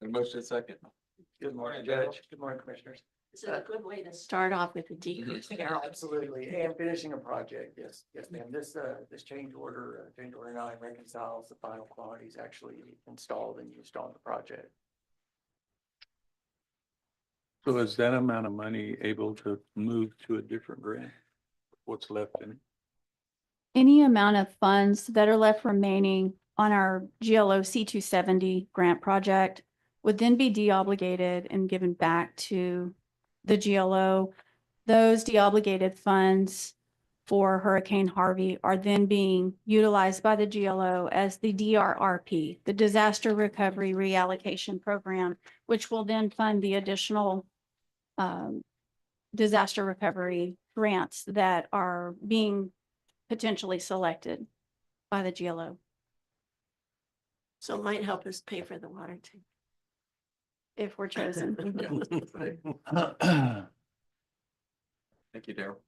Got a motion and a second. Good morning, Judge. Good morning, Commissioners. This is a good way to start off with a decrease. Yeah, absolutely. And finishing a project, yes, yes, ma'am. This change order 9 reconciles the final quantities actually installed and used on the project. So is that amount of money able to move to a different grant? What's left in it? Any amount of funds that are left remaining on our GLO C270 grant project would then be deobligated and given back to the GLO. Those deobligated funds for Hurricane Harvey are then being utilized by the GLO as the DRRP, the Disaster Recovery Reallocation Program, which will then fund the additional disaster recovery grants that are being potentially selected by the GLO. So it might help us pay for the water tank. If we're chosen. Thank you, Darrell.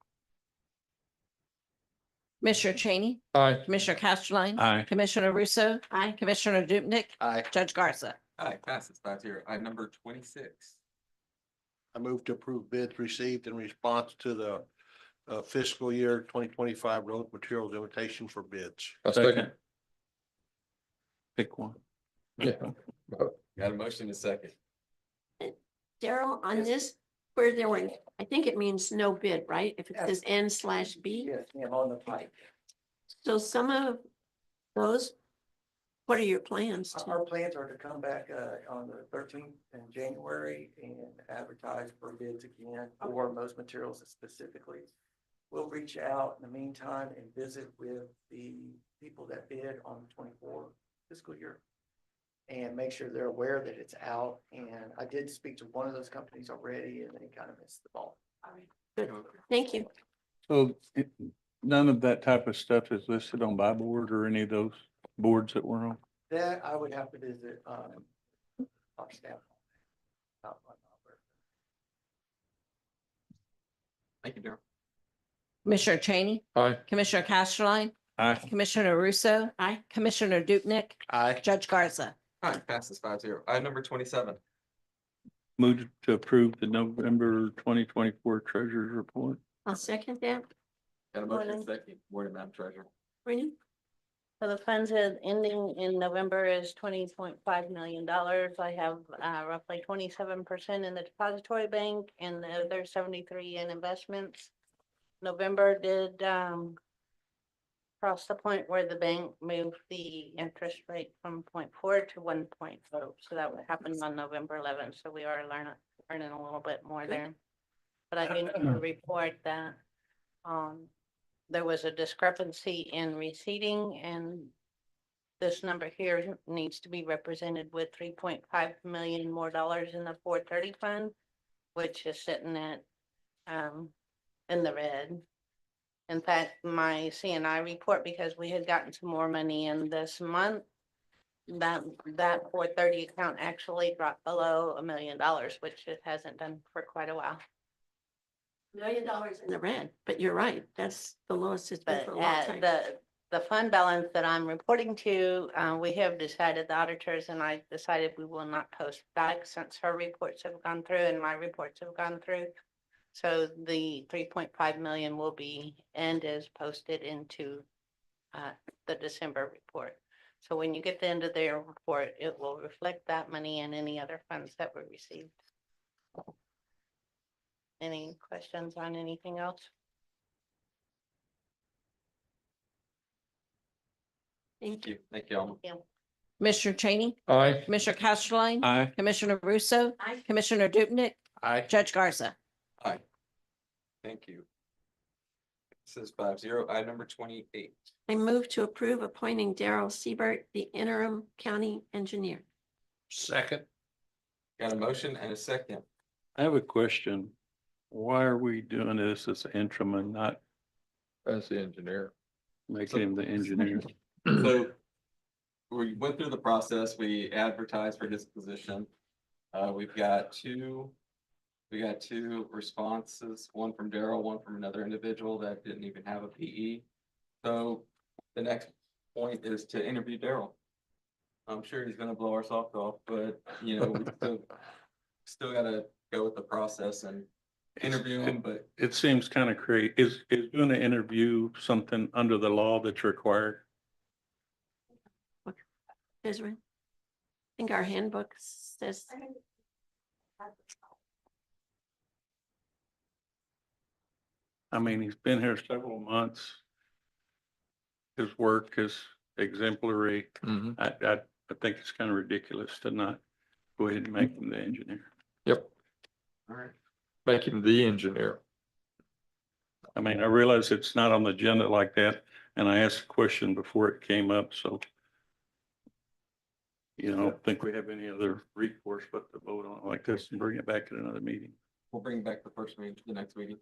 Commissioner Cheney, Aye. Commissioner Castelline, Aye. Commissioner Russo, Aye. Commissioner Dupnick, Aye. Judge Garza. Aye, passes 5-0. Item number 26. I move to approve bids received in response to the fiscal year 2025 road materials invitation for bids. I'll second. Pick one. Yeah. Got a motion and a second. Daryl, on this, where there were, I think it means no bid, right? If it says N/B. Yes, ma'am, on the pipe. So some of those, what are your plans? Our plans are to come back on the 13th in January and advertise for bids again for most materials specifically. We'll reach out in the meantime and visit with the people that bid on the 24 fiscal year. and make sure they're aware that it's out. And I did speak to one of those companies already and they kind of missed the ball. Good. Thank you. So none of that type of stuff is listed on buy board or any of those boards that we're on? That I would have to visit, our staff. Thank you, Darrell. Commissioner Cheney, Aye. Commissioner Castelline, Aye. Commissioner Russo, Aye. Commissioner Dupnick, Aye. Judge Garza. Aye, passes 5-0. Item number 27. Move to approve the November 2024 treasurer's report. I'll second that. Got a motion Morning. second. Morning, Madam Treasurer. Brandon? So the funds ending in November is $20.5 million. I have roughly 27% in the depository bank and the other 73 in investments. November did cross the point where the bank moved the interest rate from 0.4 to 1.0. So that would happen on November 11th. So we are learning a little bit more there. But I do need to report that there was a discrepancy in receipting, and this number here needs to be represented with 3.5 million more dollars in the 430 fund, which is sitting at in the red. In fact, my CNI report, because we had gotten some more money in this month, that 430 account actually dropped below $1 million, which it hasn't done for quite a while. $1 million in the red, but you're right. That's the lowest it's been But for a long at time. the fund balance that I'm reporting to, we have decided, the auditors and I decided we will not post back since her reports have gone through and my reports have gone through. So the 3.5 million will be and is posted into the December report. So when you get the end of their report, it will reflect that money and any other funds that were received. Any questions on anything else? Thank you. Thank you, Alma. Commissioner Cheney, Aye. Commissioner Castelline, Aye. Commissioner Russo, Aye. Commissioner Dupnick, Aye. Judge Garza. Aye. Thank you. This is 5-0. Item number 28. I move to approve appointing Daryl Siebert, the interim county engineer. Second. Got a motion and a second. I have a question. Why are we doing this as an interim and not As the engineer. making him the engineer? So we went through the process. We advertised for his position. We've got two responses, one from Daryl, one from another individual that didn't even have a PE. So the next point is to interview Daryl. I'm sure he's gonna blow our socks off, but we still gotta go with the process and interview him, but It seems kind of crazy. Is doing an interview something under the law that's required? Desiree? I think our handbook says. I mean, he's been here several months. His work is exemplary. I think it's kind of ridiculous to not go ahead and make him the engineer. Yep. all right. Make him the engineer. I mean, I realize it's not on the agenda like that, and I asked a question before it came up, so. I don't think we have any other recourse but to vote on it like this and bring it back at another meeting. We'll bring back the first meeting to the next meeting.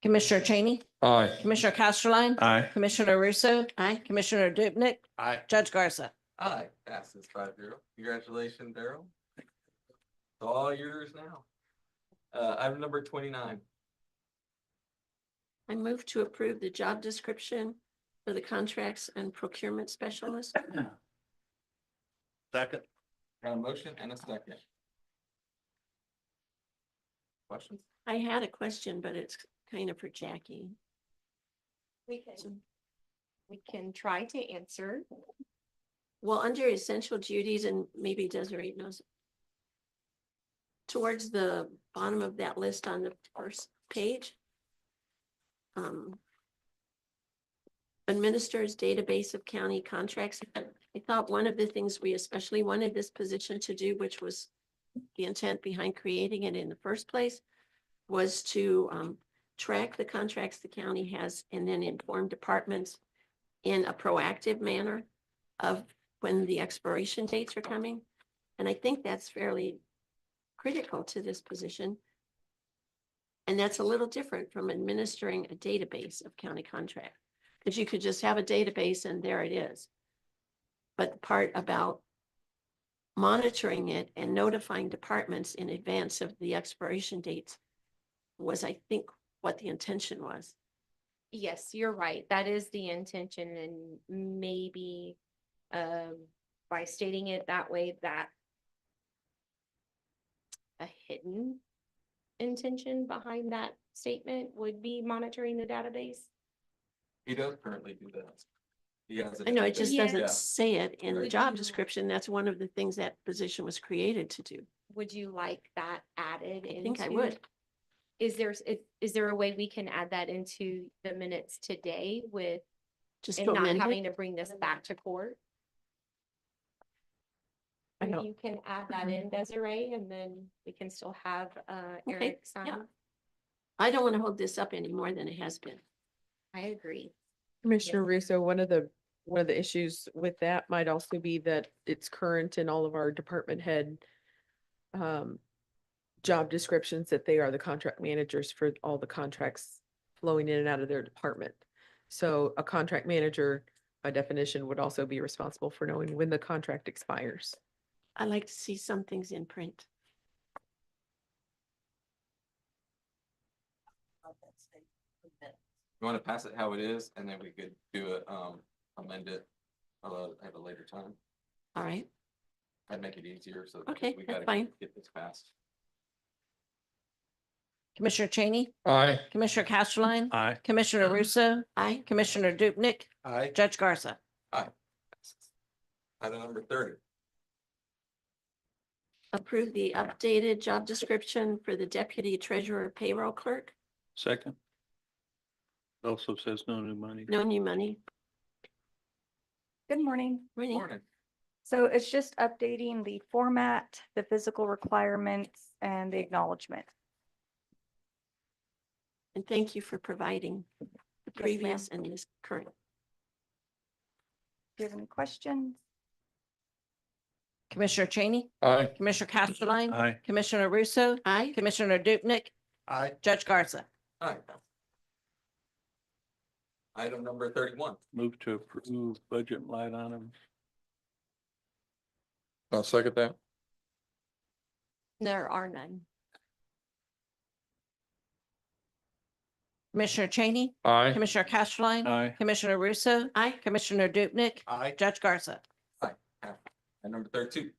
Commissioner Cheney, Aye. Commissioner Castelline, Aye. Commissioner Russo, Aye. Commissioner Dupnick, Aye. Judge Garza. Aye, passes 5-0. Congratulations, Daryl. It's all yours now. Item number 29. I move to approve the job description for the contracts and procurement specialist. Second. Got a motion and a second. Questions? I had a question, but it's kind of for Jackie. We can try to answer. Well, under essential duties, and maybe Desiree knows. Towards the bottom of that list on the first page. Administers database of county contracts. I thought one of the things we especially wanted this position to do, which was the intent behind creating it in the first place, was to track the contracts the county has and then inform departments in a proactive manner of when the expiration dates are coming. And I think that's fairly critical to this position. And that's a little different from administering a database of county contract, because you could just have a database and there it is. But the part about monitoring it and notifying departments in advance of the expiration dates was, I think, what the intention was. Yes, you're right. That is the intention, and maybe by stating it that way, that a hidden intention behind that statement would be monitoring the database. He does currently do that. He has I know, it just Yeah. doesn't say it in the Would job you- description. That's one of the things that position was created to do. Would you like that added I think I into- would. Is there a way we can add that into the minutes today with, Just and to not amend having it. to bring this back to court? I don't- You can add that in, Desiree, and then we can still have Okay, Eric yeah. sign. I don't want to hold this up any more than it has been. I agree. Commissioner Russo, one of the issues with that might also be that it's current in all of our department head job descriptions that they are the contract managers for all the contracts flowing in and out of their department. So a contract manager, by definition, would also be responsible for knowing when the contract expires. I like to see some things in print. You want to pass it how it is, and then we could do it, amend it at a later time. All right, I'd make it easier, so. Okay, we that's gotta fine. Get this passed. Commissioner Cheney, Aye. Commissioner Castelline, Aye. Commissioner Russo, aye. Commissioner Dupnick, Aye. Judge Garza. Item number 30. Approve the updated job description for the deputy treasurer payroll clerk. Second. Also says no new money. No new money. Good morning. Really? Morning. So it's just updating the format, the physical requirements, and the acknowledgement. And thank you for providing the ma'am. previous and this current. Do you have any questions? Commissioner Cheney, Aye. Commissioner Castelline, Aye. Commissioner Russo, Aye. Commissioner Dupnick, Aye. Judge Garza. Aye. Item number 31. Move to approve budget line item. I'll second that. There are none. Commissioner Cheney, Aye. Commissioner Castelline, Aye. Commissioner Russo, Aye. Commissioner Dupnick, Aye. Judge Garza. Item number 32.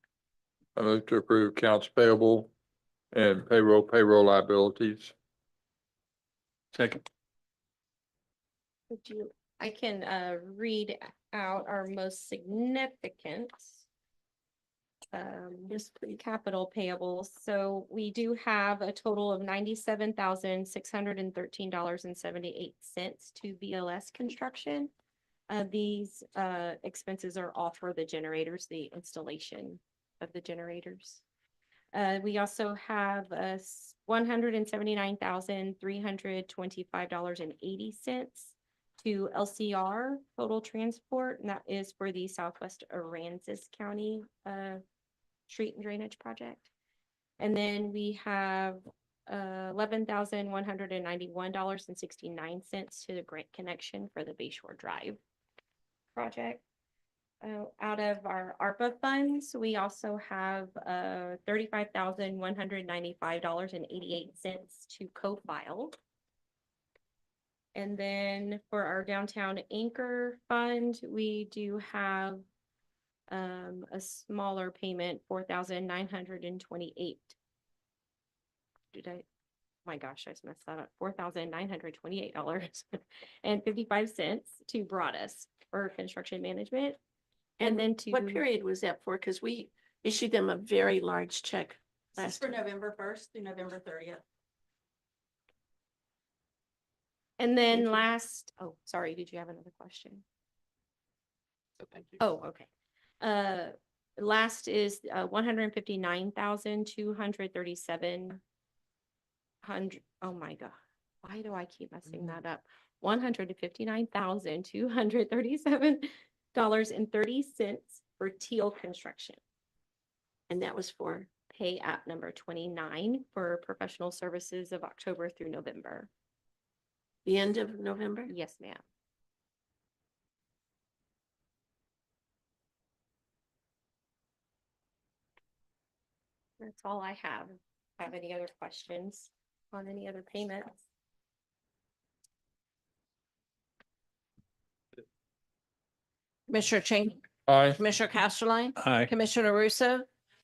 I move to approve accounts payable and payroll liabilities. Second. Would you, I can read out our most significant Yes, please. capital payables. So we do have a total of $97,613.78 to BLS Construction. These expenses are all for the generators, the installation of the generators. We also have $179,325.80 to LCR Total Transport, and that is for the Southwest Aransas County street and drainage project. And then we have $11,191.69 to the Grant Connection for the Bayshore Drive project. Out of our ARPA funds, we also have $35,195.88 to co-file. And then for our downtown anchor fund, we do have a smaller payment, $4,928. My gosh, I just messed that up. $4,928.55 to Broadus for construction management. And then to. What period was that for? Because we issued them a very large check This is last for time. November 1st through November 30th. And then last, oh, sorry, did you have another question? So thank you. Oh, okay. Last is $159,237. Oh my God, why do I keep messing that up? $159,237.30 for Teal Construction. And that was for, Pay app number 29 for professional services of October through November. the end of November? Yes, ma'am. That's all I have. Have any other questions on any other payments? Commissioner Cheney, Aye. Commissioner Casterline, Aye. Commissioner Russo,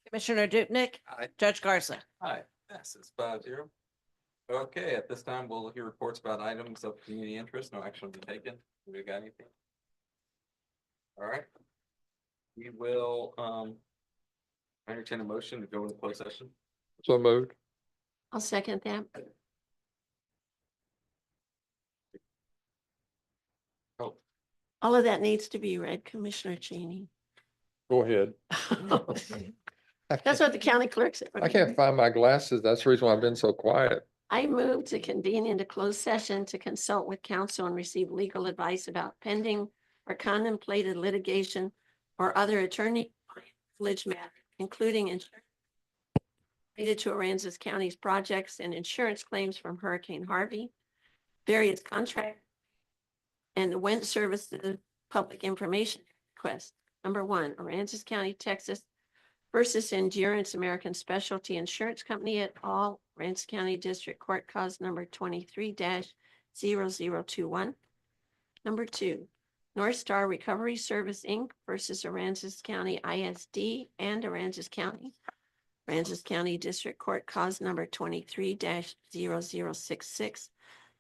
Commissioner Dupnick, Aye. Judge Garza. Aye, passes 5-0. Okay, at this time, we'll hear reports about items of community interest. No action will be taken. We got anything? All right. We will, entertain a motion to go into closed session. So moved. I'll second that. Oh, All of that needs to be read, Commissioner Cheney. Go ahead. That's what the county clerk said. I can't find my glasses. That's the reason why I've been so quiet. I move to convene into closed session to consult with counsel and receive legal advice about pending or contemplated litigation or other attorney privilege matter, including insurance related to Aransas County's projects and insurance claims from Hurricane Harvey, various contract and the Went Services Public Information Request. Number one, Aransas County, Texas versus Endurance American Specialty Insurance Company et al., Aransas County District Court, cause number 23-0021. Number two, North Star Recovery Service, Inc. versus Aransas County ISD and Aransas County. Aransas County District Court, cause number 23-0066,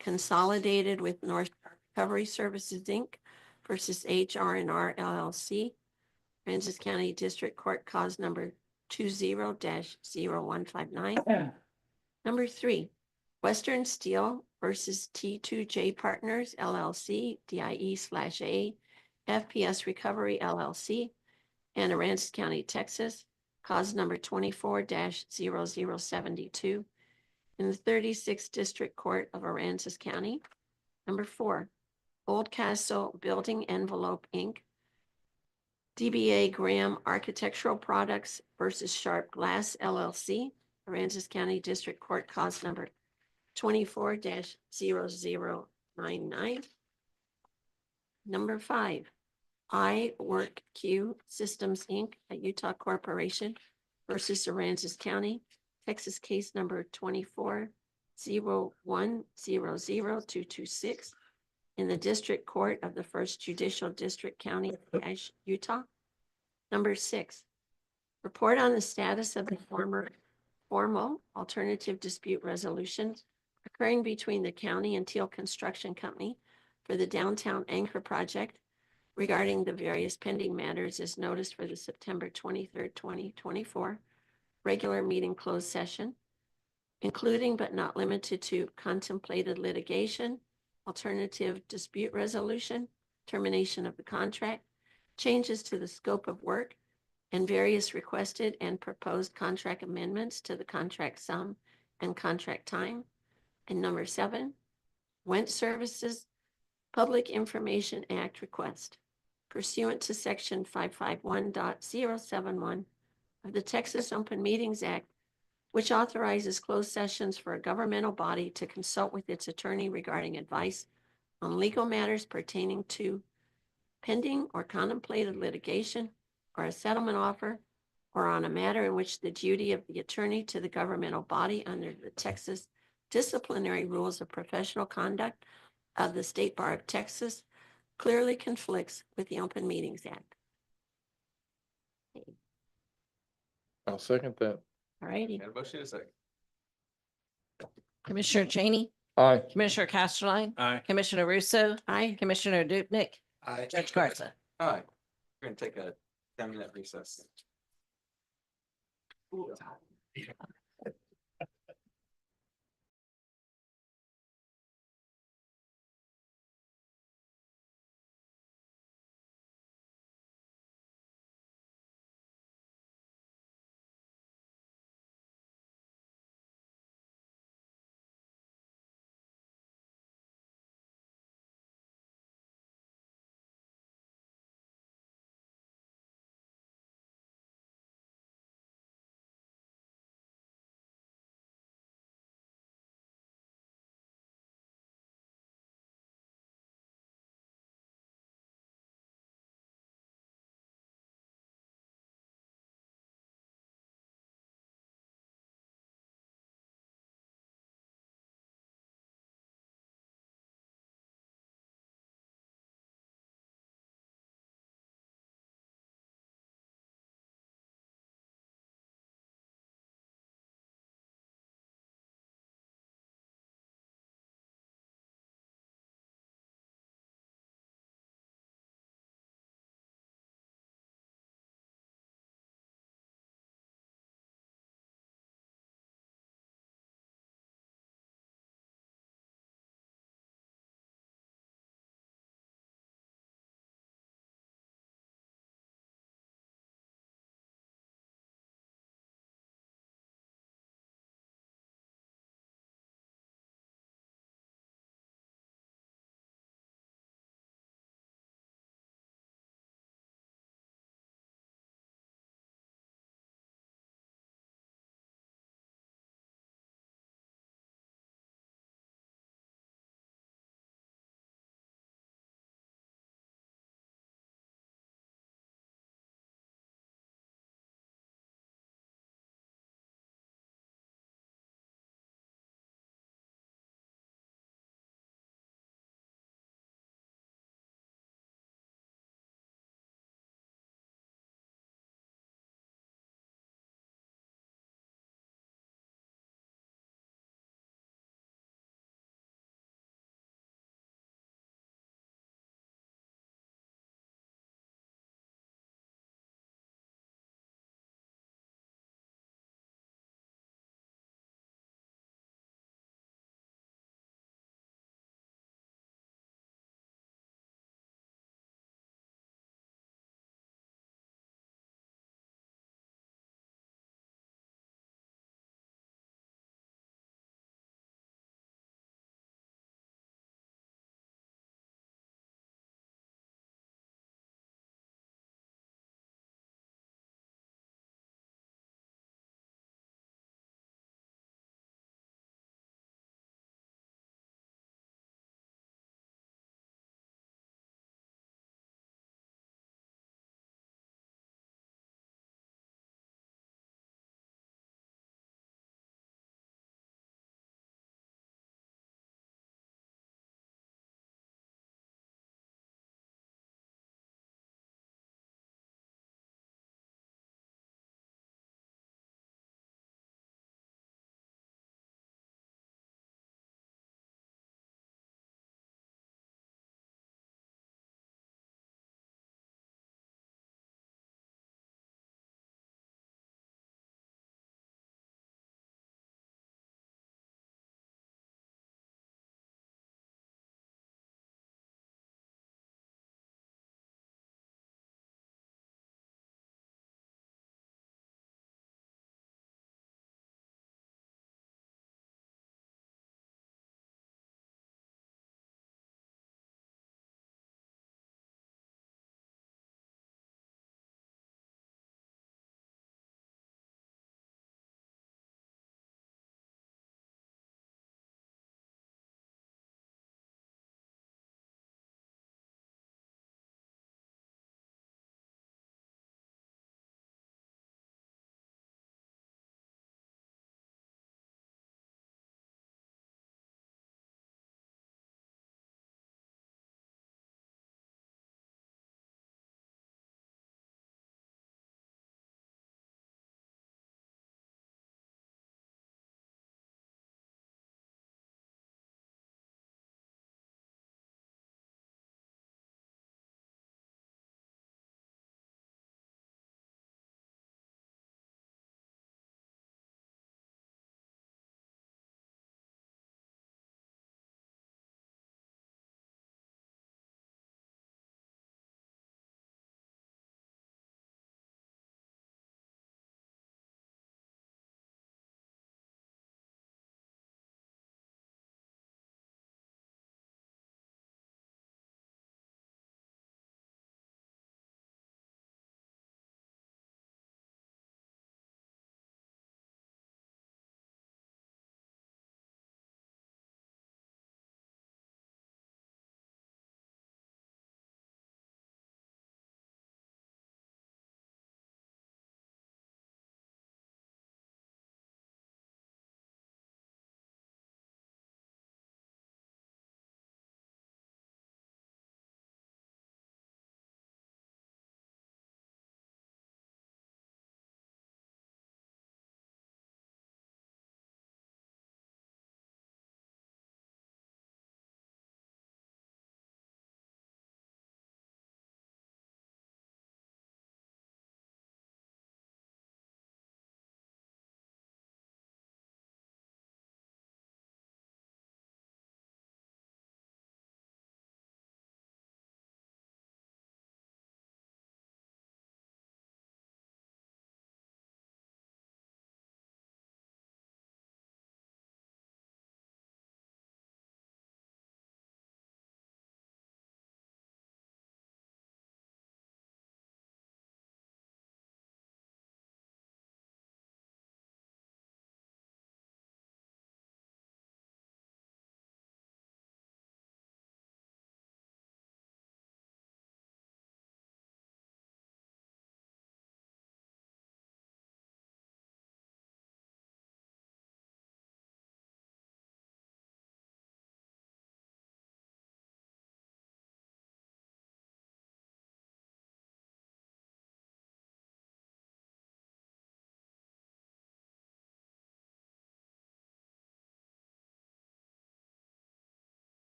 consolidated with North Star Recovery Services, Inc. versus HR&R LLC. Aransas County District Court, cause number 20-0159. Number three, Western Steel versus T2J Partners LLC, DIE/A, FPS Recovery LLC, and Aransas County, Texas, cause number 24-0072 in the 36th District Court of Aransas County. Number four, Old Castle Building Envelope, Inc., DBA Graham Architectural Products versus Sharp Glass LLC, Aransas County District Court, cause number 24-0099. Number five, iWorkQ Systems, Inc., a Utah Corporation versus Aransas County, Texas, case number 24-01-00226 in the District Court of the First Judicial District, County of Cache, Utah. Number six, report on the status of the formal alternative dispute resolutions occurring between the county and Teal Construction Company for the Downtown Anchor Project regarding the various pending matters as noticed for the September 23rd, 2024 regular meeting closed session, including but not limited to contemplated litigation, alternative dispute resolution, termination of the contract, changes to the scope of work, and various requested and proposed contract amendments to the contract sum and contract time. And number seven, Went Services Public Information Act request pursuant to section 551.071 of the Texas Open Meetings Act, which authorizes closed sessions for a governmental body to consult with its attorney regarding advice on legal matters pertaining to pending or contemplated litigation or a settlement offer, or on a matter in which the duty of the attorney to the governmental body under the Texas disciplinary rules of professional conduct of the State Bar of Texas clearly conflicts with the Open Meetings Act. I'll second that. All righty. and a motion is second. Commissioner Cheney, Aye. Commissioner Casterline, Aye. Commissioner Russo, Aye. Commissioner Dupnick, Aye. Judge Garza. Aye. We're gonna take a 10-minute recess.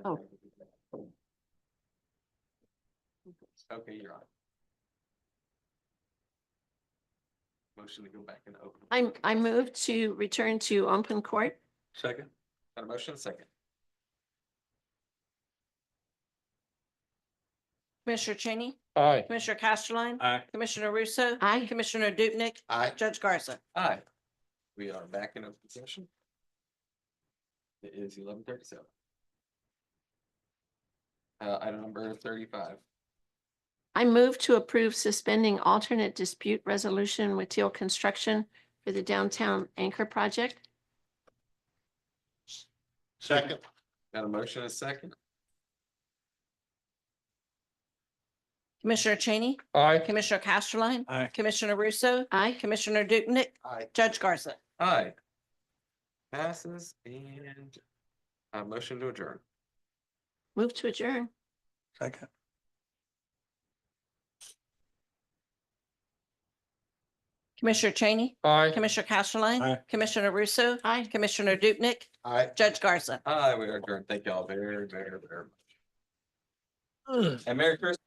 Oh. Okay, you're on. Motion to go back in open. I move to return to open court. Second. Got a motion, second. Commissioner Cheney, Aye. Commissioner Castelline, Aye. Commissioner Russo. Aye. Commissioner Dupnick, Aye. Judge Garza. Aye. We are back in open session. It is 11:37. Item number 35. I move to approve suspending alternate dispute resolution with Teal Construction for the downtown anchor project. Second. Got a motion, a second. Commissioner Cheney, Aye. Commissioner Castelline, Aye. Commissioner Russo, Aye. Commissioner Dupnick, Aye. Judge Garza. Aye. Passes and motion to adjourn. Move to adjourn. Second. Commissioner Cheney, Aye. Commissioner Castelline, Aye. Commissioner Russo, Aye. Commissioner Dupnick, Aye. Judge Garza. Aye, we are adjourned. Thank y'all very, very, very much. And Merry Christmas.